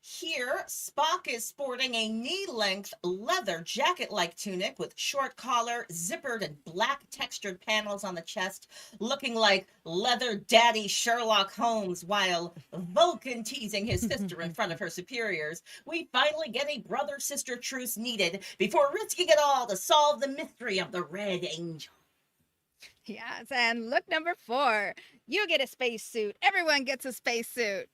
Here, Spock is sporting a knee-length leather jacket-like tunic with short collar, zippered, and black textured panels on the chest, looking like leather daddy Sherlock Holmes while Vulcan teasing his sister in front of her superiors. We finally get a brother-sister truce needed before risking it all to solve the mystery of the Red Angel. Yes, and look number 4, you get a spacesuit. Everyone gets a spacesuit.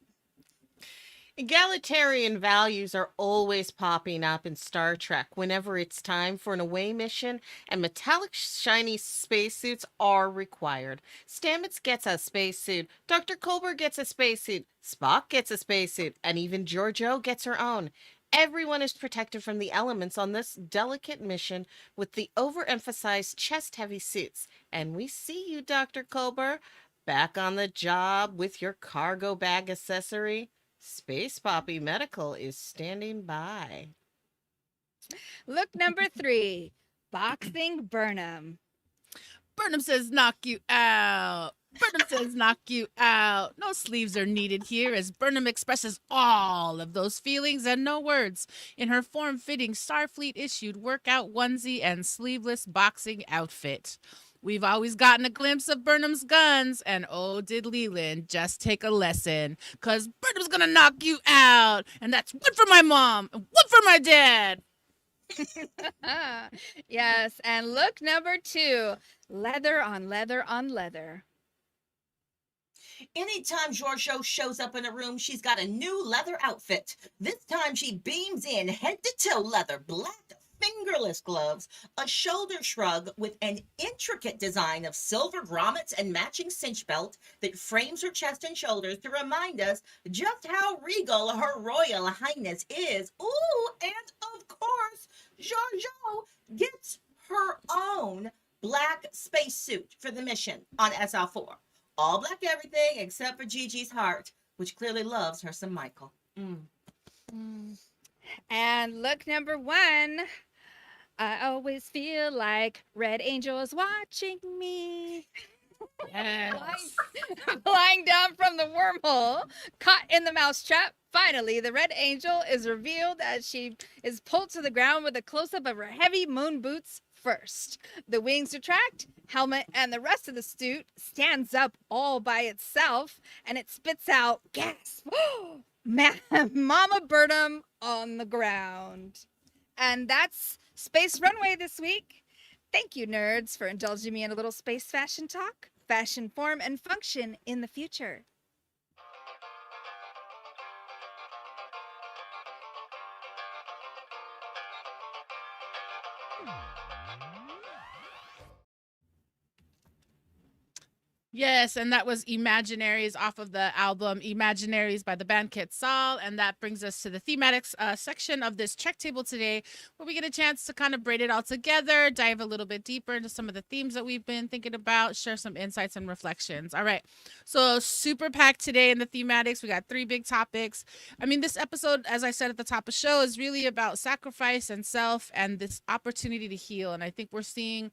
Egalitarian values are always popping up in Star Trek whenever it's time for an away mission, and metallic shiny spacesuits are required. Stamets gets a spacesuit, Dr. Culber gets a spacesuit, Spock gets a spacesuit, and even Georgiou gets her own. Everyone is protected from the elements on this delicate mission with the overemphasized chest-heavy suits. And we see you, Dr. Culber, back on the job with your cargo bag accessory. Space Poppy Medical is standing by. Look number 3, Boxing Burnham. Burnham says knock you out. Burnham says knock you out. No sleeves are needed here as Burnham expresses all of those feelings and no words in her form-fitting Starfleet issued workout onesie and sleeveless boxing outfit. We've always gotten a glimpse of Burnham's guns, and oh, did Leland just take a lesson, because Burnham's gonna knock you out, and that's one for my mom, and one for my dad. Yes, and look number 2, leather on leather on leather. Anytime Giorgio shows up in a room, she's got a new leather outfit. This time she beams in head to toe leather, black fingerless gloves, a shoulder shrug with an intricate design of silver grommets and matching cinch belt that frames her chest and shoulders to remind us just how regal her royal highness is. Ooh, and of course, Giorgio gets her own black spacesuit for the mission on SL4. All black everything except for Gigi's heart, which clearly loves her some Michael. And look number 1, I always feel like Red Angel is watching me. Yes. Flying down from the wormhole, caught in the mousetrap. Finally, the Red Angel is revealed as she is pulled to the ground with a close-up of her heavy moon boots first. The wings retract, helmet, and the rest of the suit stands up all by itself, and it spits out gasp. Mama Burnham on the ground. And that's Space Runway this week. Thank you, nerds, for indulging me in a little space fashion talk, fashion, form, and function in the future. Yes, and that was Imaginaries off of the album Imaginaries by the band Quetzal. And that brings us to the thematics section of this Trek table today, where we get a chance to kind of braid it all together, dive a little bit deeper into some of the themes that we've been thinking about, share some insights and reflections. All right, so super packed today in the thematics. We got 3 big topics. I mean, this episode, as I said at the top of the show, is really about sacrifice and self and this opportunity to heal. And I think we're seeing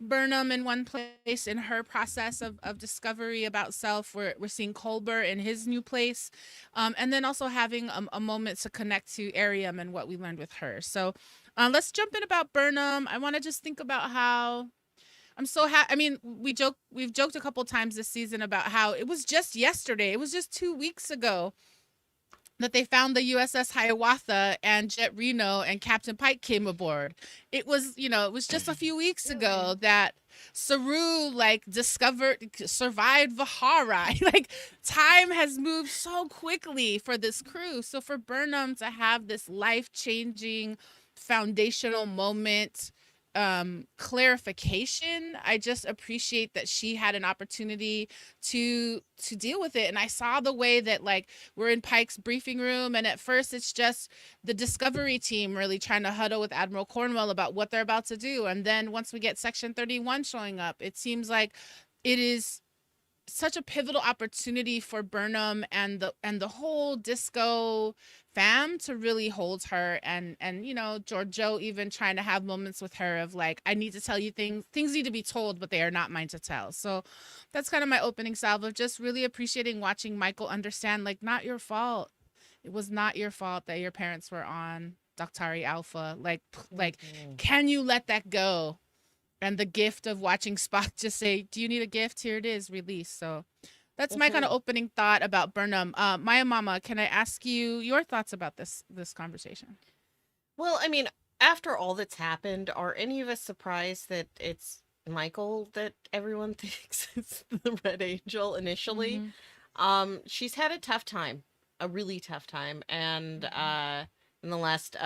Burnham in one place in her process of discovery about self. We're seeing Colbert in his new place, and then also having a moment to connect to Ariam and what we learned with her. So let's jump in about Burnham. I want to just think about how I'm so happy. I mean, we've joked a couple times this season about how it was just yesterday. It was just 2 weeks ago that they found the USS Hiawatha and Jet Reno and Captain Pike came aboard. It was just a few weeks ago that Saru survived Vahara. Like, time has moved so quickly for this crew. So for Burnham to have this life-changing foundational moment, clarification, I just appreciate that she had an opportunity to deal with it. And I saw the way that, like, we're in Pike's briefing room, and at first it's just the Discovery team really trying to huddle with Admiral Cornwell about what they're about to do. And then once we get Section 31 showing up, it seems like it is such a pivotal opportunity for Burnham and the whole disco fam to really hold her, and Giorgio even trying to have moments with her of like, I need to tell you things need to be told, but they are not mine to tell. So that's kind of my opening salve of just really appreciating watching Michael understand, like, not your fault. It was not your fault that your parents were on Doctari Alpha. Like, can you let that go? And the gift of watching Spock just say, do you need a gift? Here it is, release. So that's my kind of opening thought about Burnham. Maya Mama, can I ask you your thoughts about this conversation? Well, I mean, after all that's happened, are any of us surprised that it's Michael that everyone thinks is the Red Angel initially? She's had a tough time, a really tough time. And in the last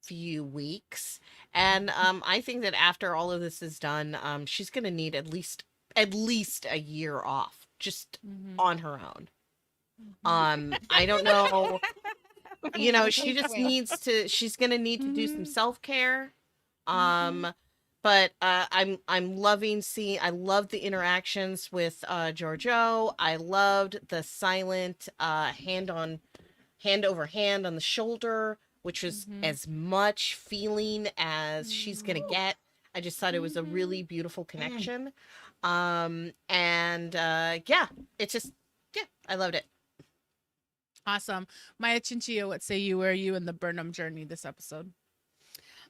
few weeks. And I think that after all of this is done, she's going to need at least a year off just on her own. I don't know. She just needs to, she's going to need to do some self-care. but I'm loving seeing. I love the interactions with Giorgio. I loved the silent hand over hand on the shoulder, which was Mm-hmm. as much feeling as she's gonna Mm-hmm. get. I just thought it was a Mm-hmm. really beautiful Mm. connection. And yeah, it's just yeah, I loved it. Awesome. Maya Chinchilla, what say you? Where are you in the Burnham journey this episode?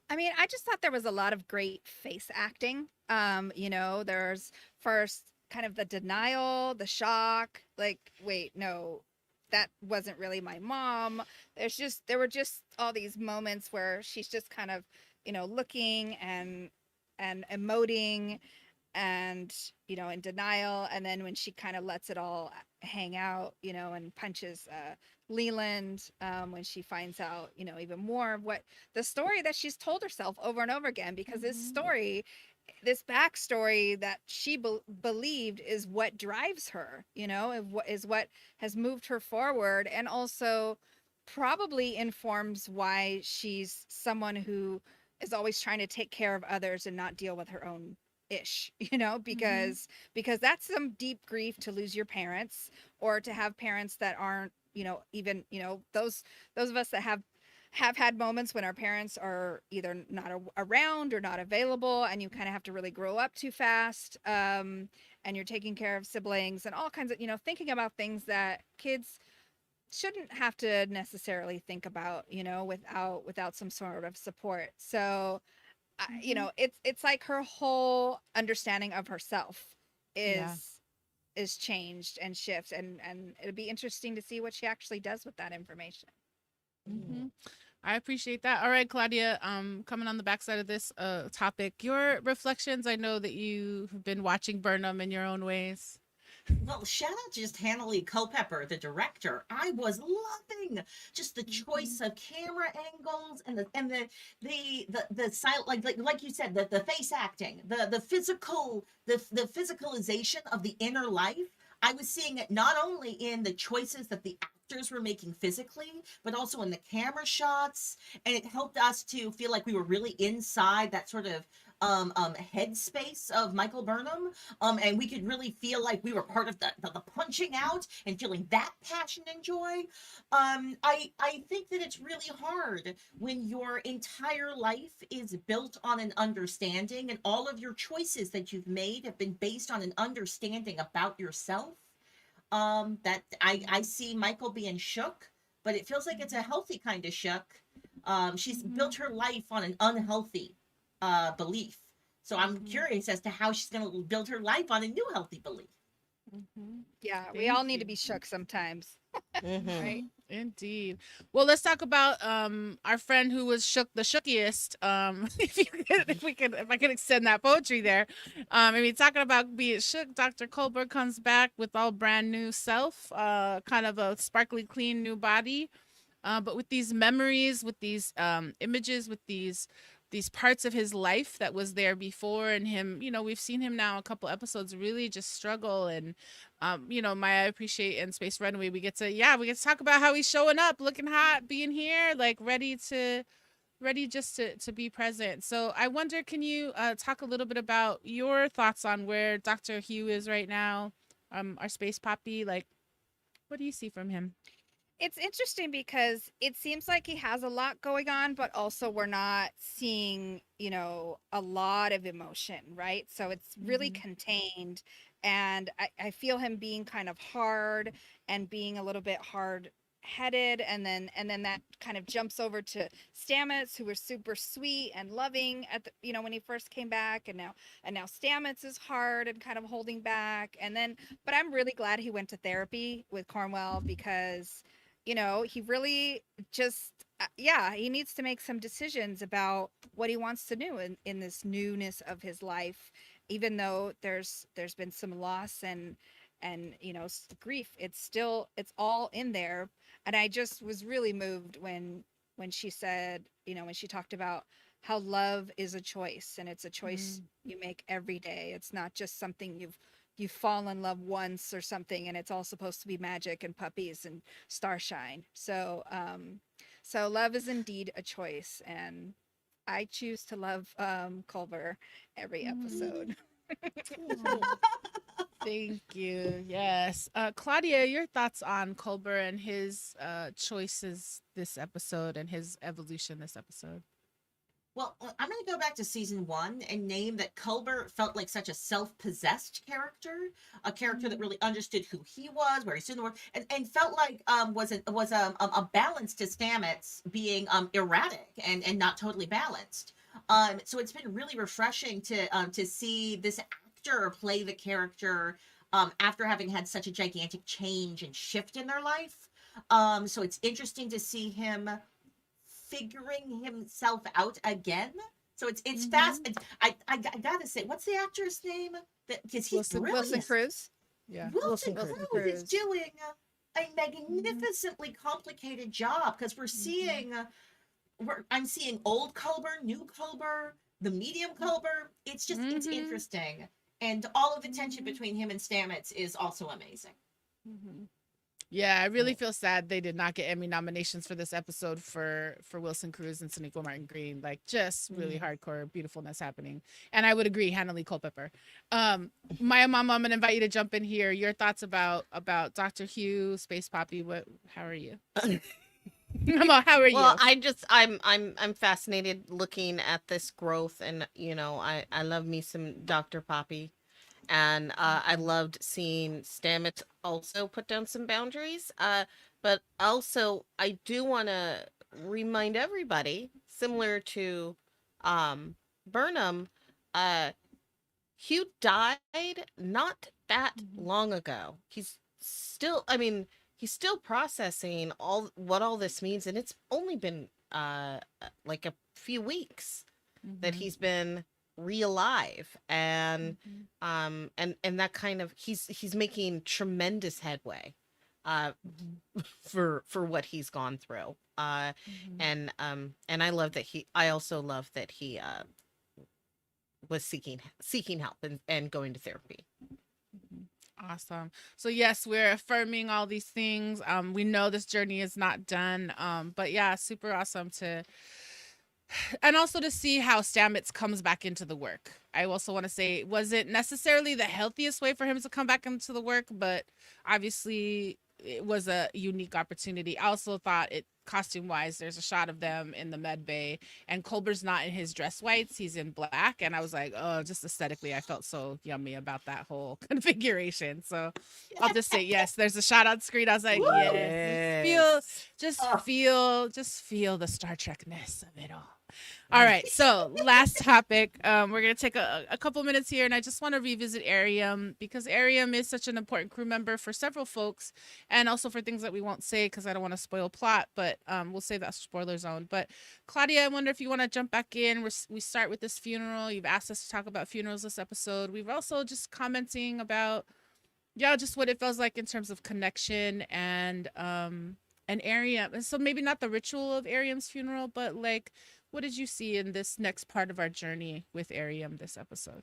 I mean, I just thought there was a lot of great face acting. There's first kind of the denial, the shock, like, wait, no, that wasn't really my mom. There were just all these moments where she's just kind of, looking and emoting and, in denial. And then when she kind of lets it all hang out, and punches Leland, when she finds out, even more of what the story that she's told herself over and over again, because Mm-hmm. this backstory that she believed is what drives her, is what has moved her forward, and also probably informs why she's someone who is always trying to take care of others and not deal with her own ish, Mm-hmm. because that's some deep grief to lose your parents, or to have parents that aren't, even, those of us that have had moments when our parents are either not around or not available, and you kind of have to really grow up too fast, and you're taking care of siblings and all kinds of, thinking about things that kids shouldn't have to necessarily think about, without some sort of support. So Mm-hmm. it's like her whole understanding of herself Yeah. is changed and shifts, and it'll be interesting to see what she actually does with that information. Mm-hmm. I appreciate that. All right, Claudia, coming on the backside of this topic, your reflections. I know that you have been watching Burnham in your own ways. Well, shout out to just Hanley Culpepper, the director. I was loving just the Mm-hmm. choice of camera angles and the silent, like you said, the face acting, the physical, the physicalization of the inner life. I was seeing it not only in the choices that the actors were making physically, but also in the camera shots, and it helped us to feel like we were really inside that sort of headspace of Michael Burnham, and we could really feel like we were part of the punching out and feeling that passion and joy. I think that it's really hard when your entire life is built on an understanding, and all of your choices that you've made have been based on an understanding about yourself. That I see Michael being shook, but it feels like it's a healthy kind of shook. She's Mm-hmm. built her life on an unhealthy belief. So I'm Mm-hmm. curious as to how she's going to build her life on a new healthy belief. Mm-hmm. Yeah, we Thank all need to you. be shook sometimes, Hmm. Mm-hmm. right? Indeed. Well, let's talk about our friend who was shook the shookiest. If I could extend that poetry there. I mean, talking about being shook, Dr. Colbert comes back with all brand new self, kind of a sparkly clean new body, but with these memories, with these images, with these parts of his life that was there before, and him, we've seen him now a couple episodes really just struggle. And Maya, I appreciate in Space Runway we get to talk about how he's showing up looking hot, being here, like ready just to be present. So I wonder, can you talk a little bit about your thoughts on where Dr. Hugh is right now, our space poppy, like what do you see from him? It's interesting because it seems like he has a lot going on, but also we're not seeing, a lot of emotion, right? So it's really Mm-hmm. contained. And I feel him being kind of hard and being a little bit hard headed, and then that kind of jumps over to Stamets, who was super sweet and loving at the, when he first came back, and now Stamets is hard and kind of holding back. And then, but I'm really glad he went to therapy with Cornwell, because he really just yeah, he needs to make some decisions about what he wants to do in this newness of his life, even though there's been some loss and grief. It's all in there. And I just was really moved when she said, when she talked about how love is a choice, and it's a choice you make every day. It's not just something you fall in love once or something, and it's all supposed to be magic and puppies and starshine. So love is indeed a choice, and I choose to love Culver every episode. Thank you. Yes. Claudia, your thoughts on Colbert and his choices this episode and his evolution this episode? Well, I'm going to go back to season 1 and name that Culber felt like such a self-possessed character, a character that really understood who he was, where he stood in the world, and felt like was a balance to Stamets being erratic and not totally balanced. So it's been really refreshing to see this actor play the character after having had such a gigantic change and shift in their life. So it's interesting to see him figuring himself out again. So it's fast. I gotta say, what's the actor's name? Because he's brilliant. Wilson Cruz. Yeah. Wilson Wilson Cruz Cruz. is doing a magnificently complicated job because we're seeing, I'm seeing old Culber, new Culber, the medium Culber. It's just it's interesting, and all of the tension between him and Stamets is also amazing. Yeah, I really feel sad they did not get Emmy nominations for this episode for Wilson Cruz and Sonequa Martin Green. Like, just really hardcore beautifulness happening. And I would agree, Hannah Lee Culpepper. Maya Mama, I'm gonna invite you to jump in here. Your thoughts about Dr. Hugh, Space Poppy. How are you? Mama, how are you? Well, I'm fascinated looking at this growth, and I love me some Dr. Poppy. And I loved seeing Stamets also put down some boundaries. But also, I do want to remind everybody, similar to Burnham, Hugh died not that long ago. He's still processing all this means, and it's only been like a few weeks that he's been re-alive, and that kind of he's making tremendous headway for what he's gone through, and I also love that he was seeking help and going to therapy. Awesome. So yes, we're affirming all these things. We know this journey is not done, but yeah, super awesome and also to see how Stamets comes back into the work. I also want to say it wasn't necessarily the healthiest way for him to come back into the work, but obviously it was a unique opportunity. I also thought costume wise, there's a shot of them in the med bay and Culber's not in his dress whites, he's in black. And I was like, oh, just aesthetically, I felt so yummy about that whole configuration. So I'll just say, yes, there's a shot on screen. I was like, yes, feel the Star Trek-ness of it all. All right, so last topic. We're going to take a couple minutes here, and I just want to revisit Ariam because Ariam is such an important crew member for several folks, and also for things that we won't say because I don't want to spoil plot, but we'll save that spoiler zone. But Claudia, I wonder if you want to jump back in. We start with this funeral. You've asked us to talk about funerals this episode. We've also just commenting about, just what it feels like in terms of connection and Ariam. And so maybe not the ritual of Ariam's funeral, but like, what did you see in this next part of our journey with Ariam this episode?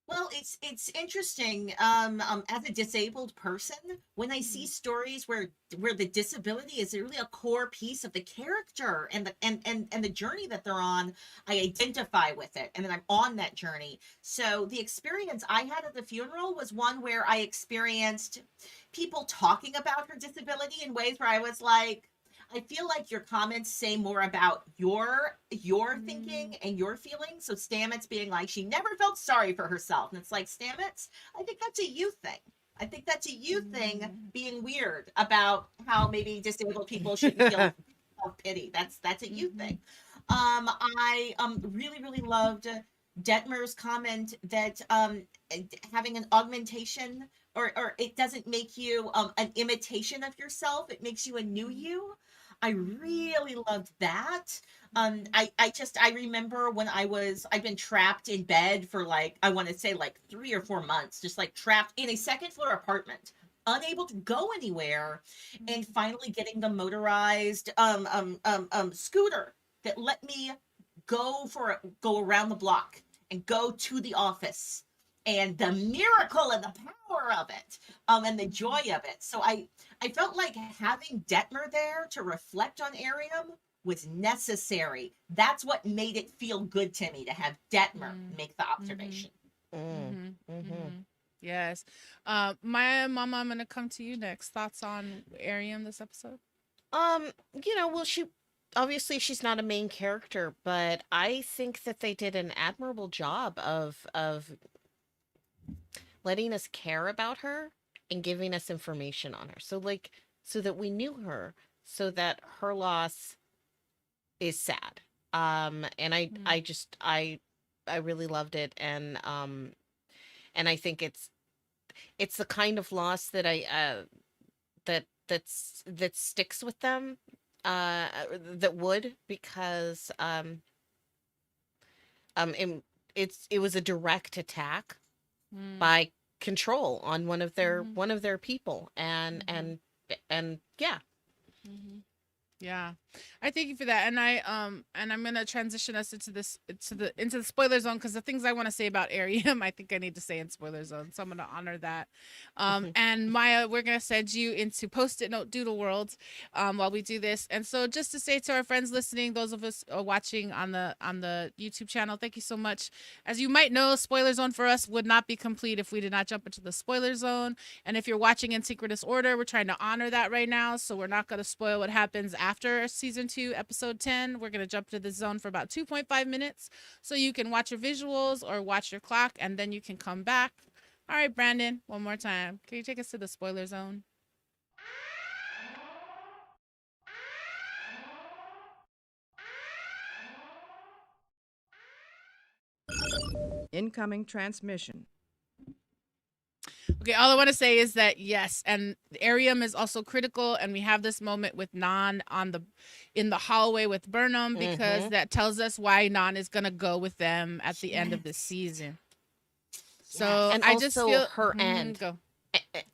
Well, it's interesting. As a disabled person, when I see stories where the disability is really a core piece of the character and the journey that they're on, I identify with it, and then I'm on that journey. So the experience I had at the funeral was one where I experienced people talking about her disability in ways where I was like, I feel like your comments say more about your thinking and your feelings. So Stamets being like, she never felt sorry for herself. And it's like, Stamets, I think that's a you thing. I think that's a you thing, being weird about how maybe disabled people shouldn't feel self-pity. That's a you thing. I really, really loved Detmer's comment that having an augmentation or it doesn't make you an imitation of yourself. It makes you a new you. I really loved that. I remember when I've been trapped in bed for like, I want to say like 3 or 4 months, just like trapped in a second floor apartment, unable to go anywhere, and finally getting the motorized scooter that let me go around the block and go to the office, and the miracle and the power of it, and the joy of it. So I felt like having Detmer there to reflect on Ariam was necessary. That's what made it feel good to me to have Detmer make the observation. Yes. Maya, Mama, I'm gonna come to you next. Thoughts on Ariam this episode? Well, she's not a main character, but I think that they did an admirable job of letting us care about her and giving us information on her. So that we knew her, so that her loss is sad. And I really loved it, and I think it's the kind of loss that that sticks with them, that would, because it was a direct attack by control on one of their people, and yeah. Yeah, I thank you for that, and I'm gonna transition us into the spoiler zone, because the things I want to say about Ariam, I think I need to say in spoiler zone, so I'm gonna honor that. And Maya, we're gonna send you into post-it note doodle world while we do this. And so, just to say to our friends listening, those of us watching on the YouTube channel, thank you so much. As you might know, spoiler zone for us would not be complete if we did not jump into the spoiler zone. And if you're watching in synchronous order, we're trying to honor that right now, so we're not gonna spoil what happens after season 2, episode 10. We're going to jump to the zone for about 2.5 minutes, so you can watch your visuals or watch your clock, and then you can come back. All right, Brandon, one more time. Can you take us to the spoiler zone? Incoming transmission. Okay, all I want to say is that yes, and Ariam is also critical, and we have this moment with Nan in the hallway with Burnham, because that tells us why Nan is gonna go with them at the end of the season. So And I also just feel her end. Go.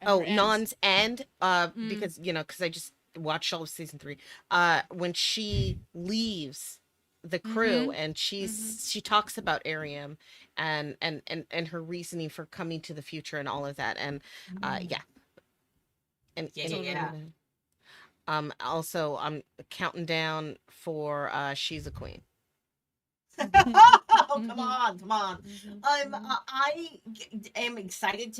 Oh, her end. Nan's end, because I just watched all of season 3. When she leaves the crew, and she talks about Ariam and her reasoning for coming to the future and all of that, and yeah. Also, I'm counting down for She's a Queen. Oh, come on. I am excited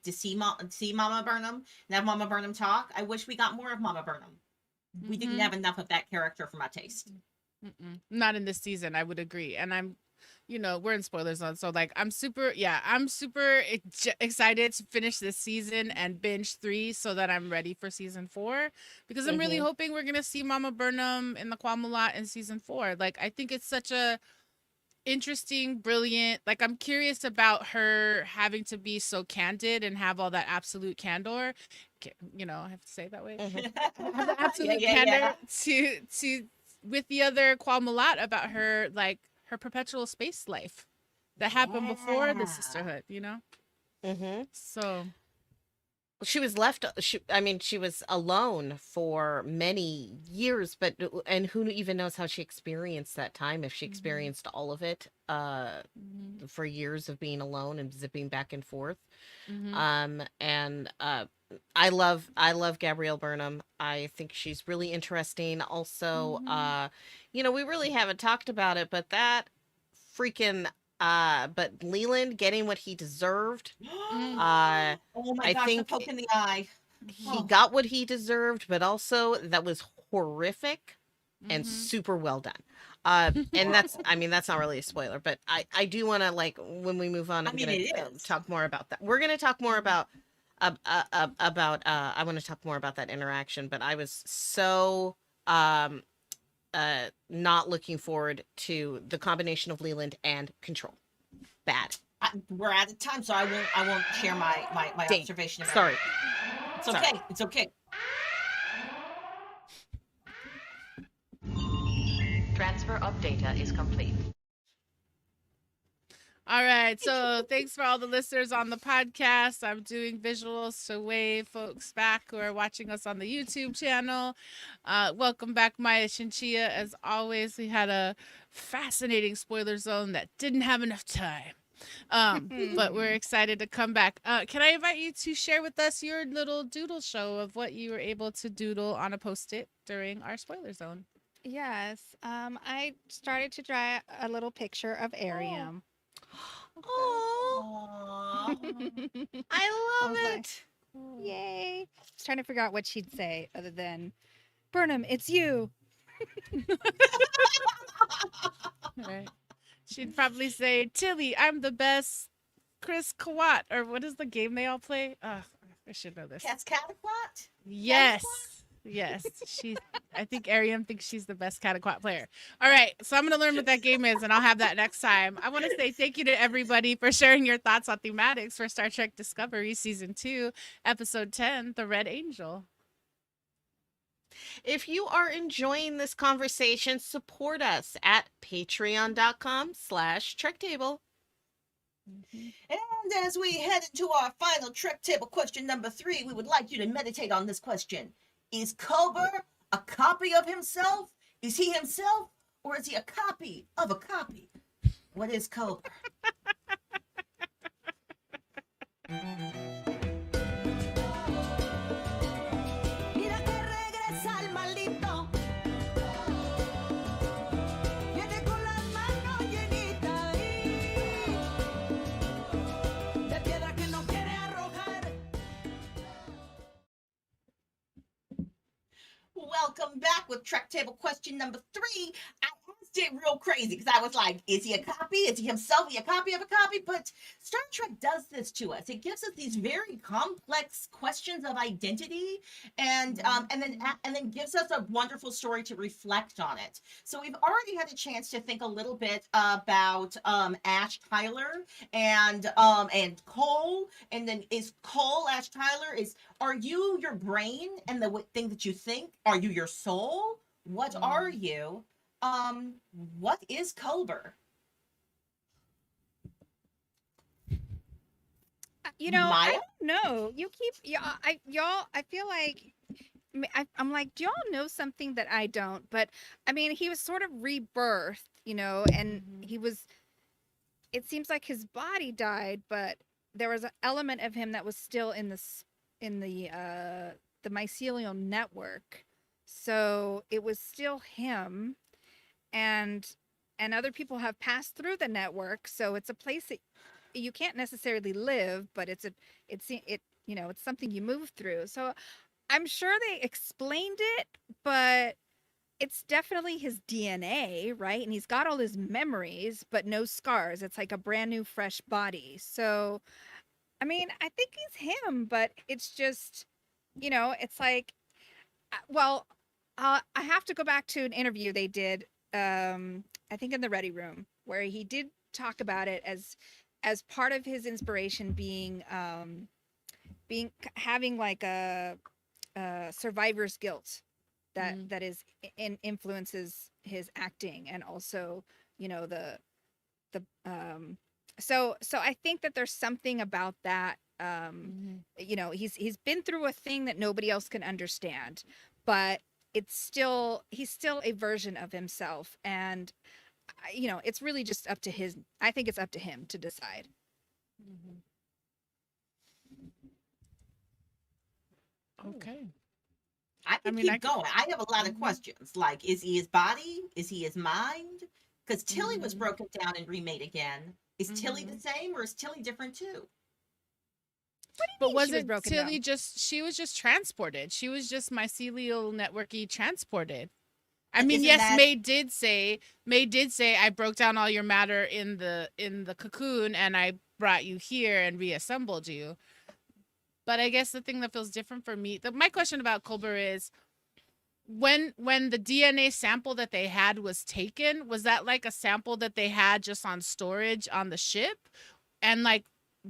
to see Mama Burnham and have Mama Burnham talk. I wish we got more of Mama Burnham. We didn't have enough of that character for my taste. Not in this season, I would agree. And I'm, we're in spoiler zone, so like I'm super excited to finish this season and binge 3 so that I'm ready for season 4, because I'm really hoping we're gonna see Mama Burnham in the Kwamulat in season 4. Like, I think it's such a interesting, brilliant, like, I'm curious about her having to be so candid and have all that absolute candor. I have to say it that way. Have the absolute candor to with the other Kwamulat about her, like, her perpetual space life that happened before the sisterhood, So she was left. She was alone for many years, and who even knows how she experienced that time, if she experienced all of it, for years of being alone and zipping back and forth. I love Gabrielle Burnham. I think she's really interesting. Also, we really haven't talked about it, but that freaking but Leland getting what he deserved. Oh my gosh, think the poke in the eye. He got what he deserved, but also that was horrific and super well done. And that's not really a spoiler, but I do want to, like, when we move on, I'm going to talk more about that. We're going to talk more about I want to talk more about that interaction, but I was so not looking forward to the combination of Leland and Control. Bad. We're out of time, so I won't share my observation. Sorry. It's okay. It's okay. Transfer of data is complete. All right, so thanks for all the listeners on the podcast. I'm doing visuals to wave folks back who are watching us on the YouTube channel. Welcome back, Maya Chinchilla. As always, we had a fascinating spoiler zone that didn't have enough time. But we're excited to come back. Can I invite you to share with us your little doodle show of what you were able to doodle on a Post-it during our spoiler zone? Yes. I started to draw a little picture of Arium. Oh, Aww. I I was love like, it. yay. I was trying to figure out what she'd say other than, Burnham, it's you. Right. She'd probably say, Tilly, I'm the best. Chris Kawat, or what is the game they all play? I should know this. Cat's Catapult? Yes. Yes. I think Ariam thinks she's the best Cataquat player. All right. So I'm going to learn what that game is, and I'll have that next time. I want to say thank you to everybody for sharing your thoughts on thematics for Star Trek Discovery Season 2, Episode 10, The Red Angel. If you are enjoying this conversation, support us at patreon.com/trektable. And as we head into our final Trek Table question number 3, we would like you to meditate on this question. Is Culber a copy of himself? Is he himself? Or is he a copy of a copy? What is Culber? Mira que regresa el maldito. Viene con las manos llenitas de piedra que no quiere arrojar. Welcome back with Trek Table question number 3. I asked it real crazy because I was like, is he a copy? Is he himself? Is he a copy of a copy? But Star Trek does this to us. It gives us these very complex questions of identity, and then gives us a wonderful story to reflect on it. So we've already had a chance to think a little bit about Ash Tyler and Cole, and then is Cole Ash Tyler? Are you your brain and the thing that you think? Are you your soul? What are you? What is Culber? I Maya? don't know. You keep, I feel like, I'm like, do y'all know something that I don't? But I mean, he was sort of rebirthed, and it seems like his body died, but there was an element of him that was still in the mycelial network. So it was still him, and other people have passed through the network. So it's a place that you can't necessarily live, but it's something you move through. So I'm sure they explained it, but it's definitely his DNA, right? And he's got all his memories, but no scars. It's like a brand new, fresh body. So, I mean, I think he's him, but it's just, it's like, I have to go back to an interview they did, I think in the Ready Room, where he did talk about it as part of his inspiration being having like a survivor's guilt that is influences his acting, and also the so I think that there's something about that. He's been through a thing that nobody else can understand, but he's still a version of himself, and it's really just up to I think it's up to him to decide. Okay. I can mean, keep going. I have a lot of questions. Like, is he his body? Is he his mind? Because Tilly was broken down and remade again. Is Tilly the same, or is Tilly different too? But she was wasn't broken Tilly down? she was just transported. She was just mycelial networky transported. I And mean, isn't yes, that- May did say I broke down all your matter in the cocoon and I brought you here and reassembled you. But I guess the thing that feels different for me, my question about Culber is when the DNA sample that they had was taken, was that like a sample that they had just on storage on the ship? And like,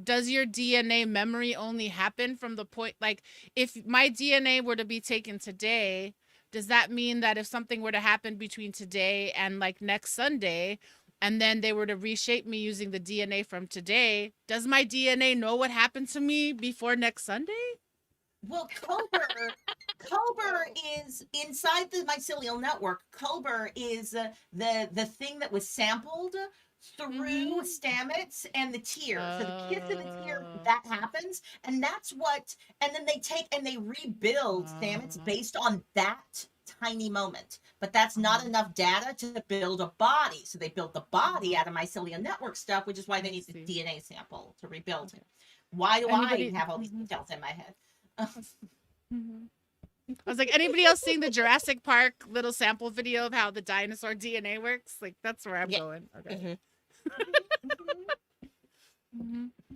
does your DNA memory only happen from the point, like if my DNA were to be taken today, does that mean that if something were to happen between today and like next Sunday, and then they were to reshape me using the DNA from today, does my DNA know what happened to me before next Sunday? Well, Culber is inside the mycelial network. Culber is the thing that was sampled through Stamets and the tear. So the kiss and the tear, that happens, and that's what. And then they take and they rebuild Stamets based on that tiny moment, but that's not enough data to build a body. So they built the body out of mycelial network stuff, which is why they need the DNA sample to rebuild it. Why do I have all these details in my head? I was like, anybody else seeing the Jurassic Park little sample video of how the dinosaur DNA works? Like, that's where I'm going. Okay.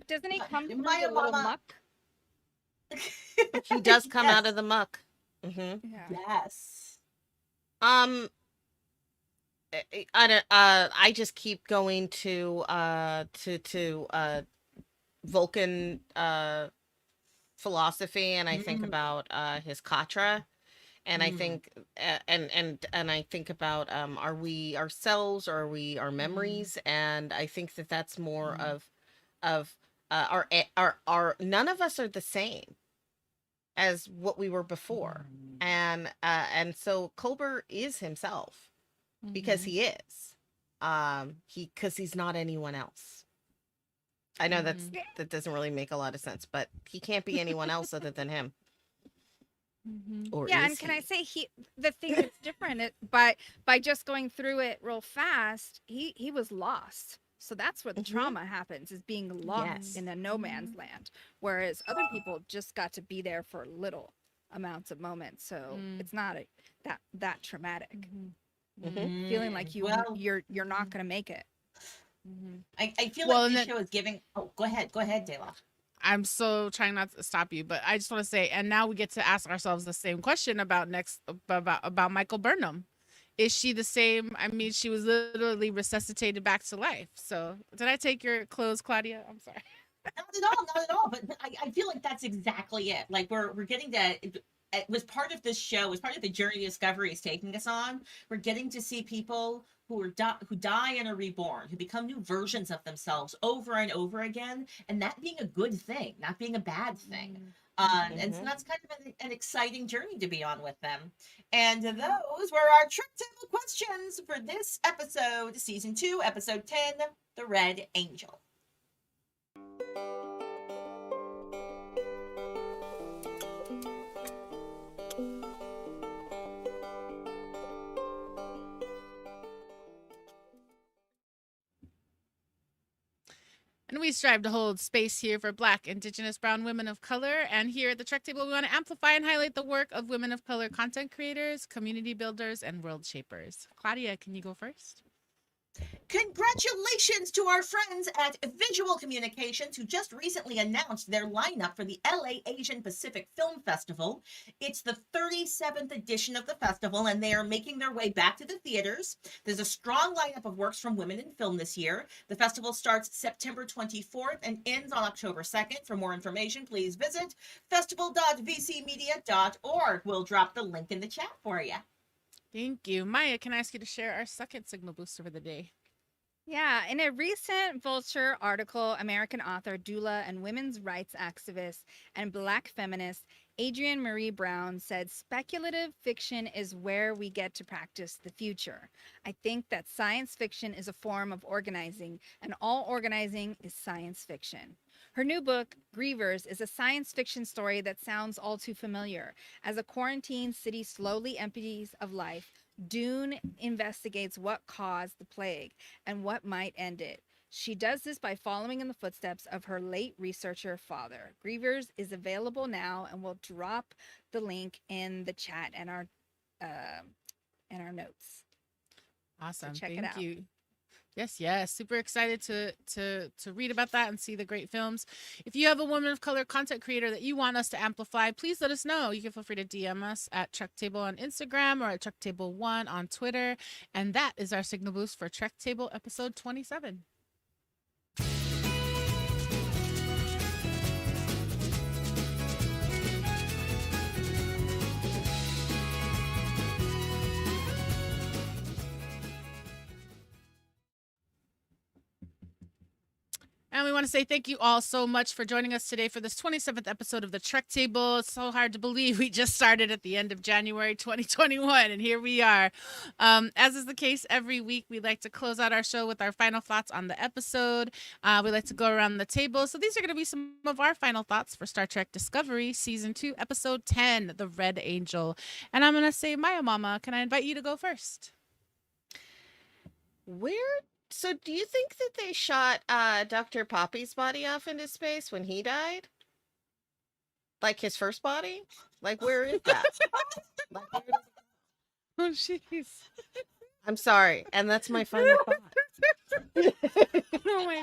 Doesn't he come through My the little mama- muck? He does come out Yes. of the muck. Yeah. Yes. I don't. I just keep going to Vulcan philosophy, and I think about his katra, and I think and I think about are we ourselves, or are we our memories? And I think that that's more of our none of us are the same as what we were before, and so Colbert is himself because he is, because he's not anyone else. I know that doesn't really make a lot of sense, but he can't be anyone else other than him. Or Yeah, is and can I he? say the thing that's different by just going through it real fast, he was lost. So that's where the trauma happens, is being lost Yes. in a no man's land. Whereas other people just got to be there for little amounts of moments. So it's not that traumatic. Feeling like you're not gonna make it. I feel Well, like and this then- show is giving. Oh, go ahead, Dela. I'm so trying not to stop you, but I just want to say, and now we get to ask ourselves the same question about Michael Burnham. Is she the same? I mean, she was literally resuscitated back to life. So did I take your clothes, Claudia? I'm sorry. Not at all. But I feel like that's exactly it. Like we're getting to. It was part of this show. It was part of the journey Discovery is taking us on. We're getting to see people who die and are reborn, who become new versions of themselves over and over again, and that being a good thing, not being a bad thing. And so that's kind of an exciting journey to be on with them. And those were our trick table questions for this episode, season 2, episode 10, The Red Angel. And we strive to hold space here for Black, Indigenous, Brown women of color. And here at the Trek Table, we want to amplify and highlight the work of women of color content creators, community builders, and world shapers. Claudia, can you go first? Congratulations to our friends at Visual Communications, who just recently announced their lineup for the LA Asian Pacific Film Festival. It's the 37th edition of the festival, and they are making their way back to the theaters. There's a strong lineup of works from women in film this year. The festival starts September 24th and ends on October 2nd. For more information, please visit festival.vcmedia.org. We'll drop the link in the chat for you. Thank you. Maya, can I ask you to share our second signal booster for the day? Yeah, in a recent Vulture article, American author, doula, and women's rights activist and Black feminist Adrienne Marie Brown said speculative fiction is where we get to practice the future. I think that science fiction is a form of organizing, and all organizing is science fiction. Her new book, Grievers, is a science fiction story that sounds all too familiar. As a quarantined city slowly empties of life, Dune investigates what caused the plague and what might end it. She does this by following in the footsteps of her late researcher father. Grievers is available now, and we'll drop the link in the chat and our notes. Awesome. check it Thank out. you. Yes. Super excited to read about that and see the great films. If you have a woman of color content creator that you want us to amplify, please let us know. You can feel free to DM us at Trek Table on Instagram or at Trek Table 1 on Twitter. And that is our signal boost for Trek Table episode 27. And we want to say thank you all so much for joining us today for this 27th episode of the Trek Table. It's so hard to believe we just started at the end of January 2021, and here we are. As is the case every week, we like to close out our show with our final thoughts on the episode. We like to go around the table. So these are going to be some of our final thoughts for Star Trek Discovery, Season 2, Episode 10, The Red Angel. And I'm going to say, Maya Mama, can I invite you to go first? So do you think that they shot Dr. Poppy's body off into space when he died? Like his first body? Like, where is that? Like, where does Oh, jeez. I'm sorry, and that's my final thought. Oh, my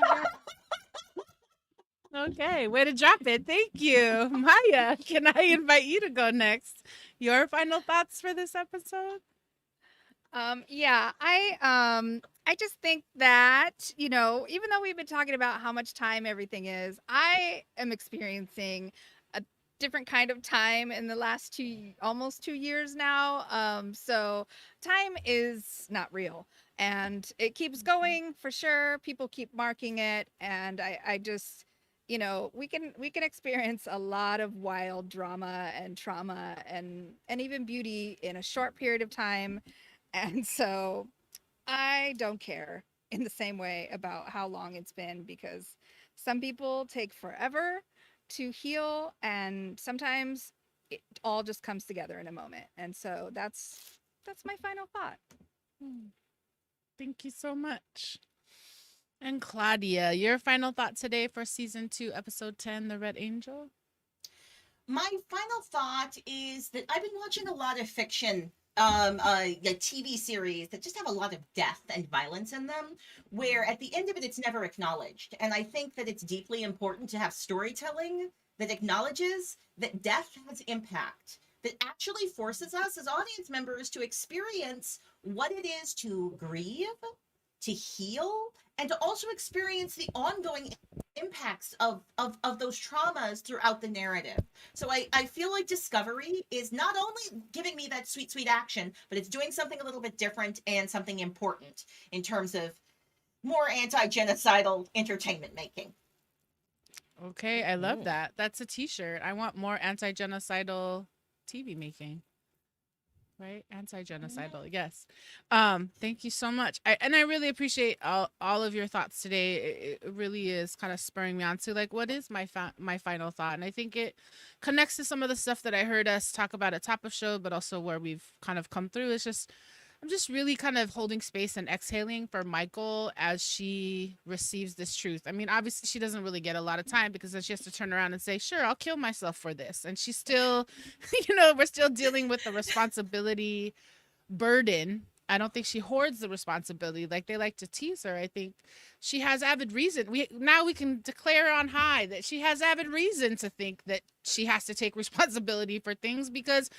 God. Okay, way to drop it. Thank you. Maya, can I invite you to go next? Your final thoughts for this episode? Yeah, I just think that, you know, even though we've been talking about how much time everything is, I am experiencing a different kind of time in the last almost 2 years now. So time is not real, and it keeps going for sure. People keep marking it, and I just, you know, we can experience a lot of wild drama and trauma and even beauty in a short period of time. And so I don't care in the same way about how long it's been, because some people take forever to heal, and sometimes it all just comes together in a moment. And so that's my final thought. Thank you so much. And Claudia, your final thought today for Season 2, Episode 10, The Red Angel? My final thought is that I've been watching a lot of fiction, like TV series that just have a lot of death and violence in them, where at the end of it, it's never acknowledged. And I think that it's deeply important to have storytelling that acknowledges that death has impact, that actually forces us as audience members to experience what it is to grieve, to heal, and to also experience the ongoing impacts of those traumas throughout the narrative. So I feel like Discovery is not only giving me that sweet, sweet action, but it's doing something a little bit different and something important in terms of more anti-genocidal entertainment making. Okay, I love that. That's a t-shirt. I want more anti-genocidal TV making. Right? Anti-genocidal. Yes. Thank you so much. I really appreciate all of your thoughts today. It really is kind of spurring me on to like, what is my final thought? And I think it connects to some of the stuff that I heard us talk about at top of show, but also where we've kind of come through. It's just, I'm just really kind of holding space and exhaling for Michael as she receives this truth. I mean, obviously she doesn't really get a lot of time, because then she has to turn around and say, sure, I'll kill myself for this. And she's still, we're still dealing with the responsibility burden. I don't think she hoards the responsibility like they like to tease her. I think she has avid reason. We can declare on high that she has avid reason to think that she has to take responsibility for things, because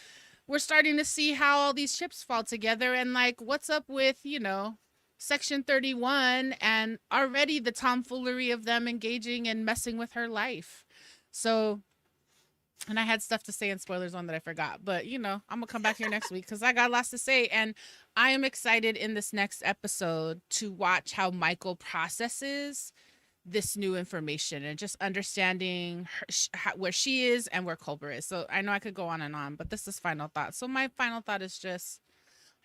we're starting to see how all these ships fall together, and like, what's up with, Section 31 and already the tomfoolery of them engaging and messing with her life. So, and I had stuff to say in spoilers on that I forgot, but I'm gonna come back here next week because I got lots to say. And I am excited in this next episode to watch how Michael processes this new information and just understanding where she is and where Culber is. So I know I could go on, but this is final thought. So my final thought is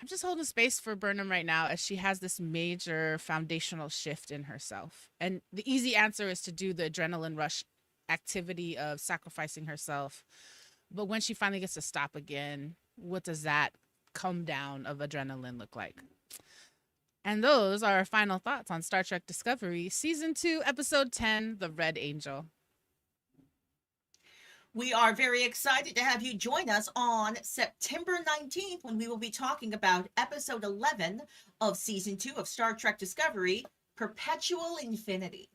I'm just holding space for Burnham right now as she has this major foundational shift in herself. And the easy answer is to do the adrenaline rush activity of sacrificing herself. But when she finally gets to stop again, what does that come down of adrenaline look like? And those are our final thoughts on Star Trek Discovery, Season 2, Episode 10, The Red Angel. We are very excited to have you join us on September 19th when we will be talking about Episode 11 of Season 2 of Star Trek Discovery, Perpetual Infinity.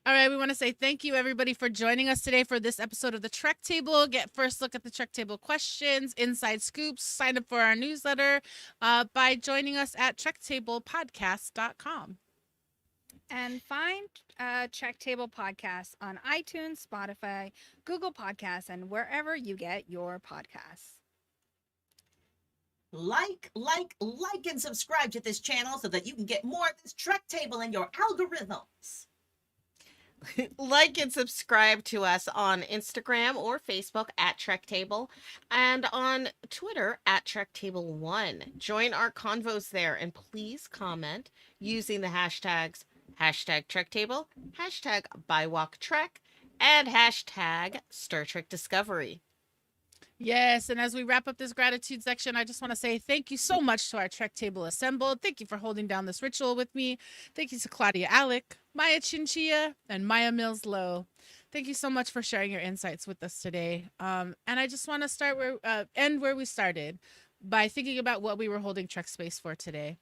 All right, we want to say thank you, everybody, for joining us today for this episode of the Trek Table. Get first look at the Trek Table questions, inside scoops, sign up for our newsletter by joining us at trektablepodcast.com. And find Trek Table Podcasts on iTunes, Spotify, Google Podcasts, and wherever you get your podcasts. Like, and subscribe to this channel so that you can get more of this Trek Table in your algorithms. Like and subscribe to us on Instagram or Facebook at Trek Table and on Twitter at Trek Table 1. Join our convos there and please comment using the hashtags hashtag Trek Table, hashtag BywalkTrek, and hashtag Star Trek Discovery. Yes, and as we wrap up this gratitude section, I just want to say thank you so much to our Trek Table assembled. Thank you for holding down this ritual with me. Thank you to Claudia Alec, Maya Chinchilla, and Maya Mills Lowe. Thank you so much for sharing your insights with us today. And I just want to end where we started by thinking about what we were holding Trek Space for today.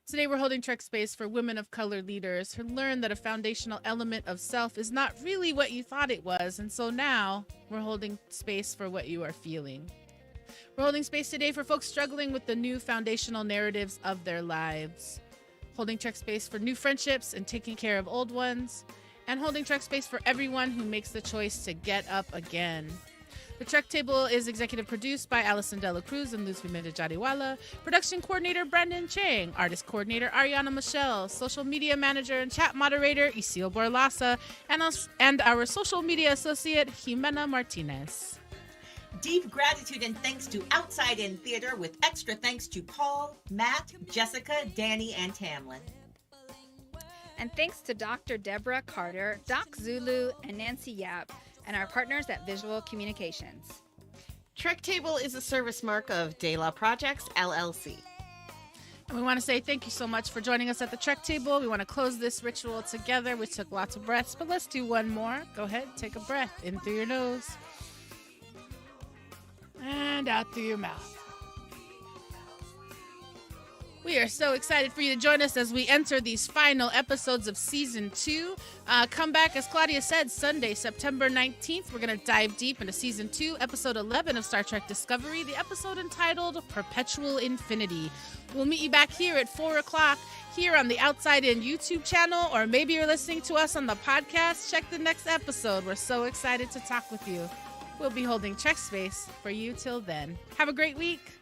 Today, we're holding Trek Space for women of color leaders who learn that a foundational element of self is not really what you thought it was. And so now we're holding space for what you are feeling. We're holding space today for folks struggling with the new foundational narratives of their lives. Holding Trek Space for new friendships and taking care of old ones. And holding Trek Space for everyone who makes the choice to get up again. The Trek Table is executive produced by Alison Dela Cruz and Luzvi Jadiwala. Production coordinator Brandon Chang. Artist coordinator Ariana Michelle. Social media manager and chat moderator Isil Borlasa. And our social media associate Jimena Martinez. Deep gratitude and thanks to Outside In Theater with extra thanks to Paul, Matt, Jessica, Danny, and Tamlin. And thanks to Dr. Deborah Carter, Doc Zulu, and Nancy Yap, and our partners at Visual Communications. Trek Table is a service mark of De La Projects, LLC. And we want to say thank you so much for joining us at the Trek Table. We want to close this ritual together. We took lots of breaths, but let's do one more. Go ahead, take a breath in through your nose and out through your mouth. We are so excited for you to join us as we enter these final episodes of Season 2. Come back, as Claudia said, Sunday, September 19th. We're going to dive deep into Season 2, Episode 11 of Star Trek Discovery, the episode entitled Perpetual Infinity. We'll meet you back here at 4 o'clock here on the Outside In YouTube channel, or maybe you're listening to us on the podcast. Check the next episode. We're so excited to talk with you. We'll be holding Trek Space for you till then. Have a great week.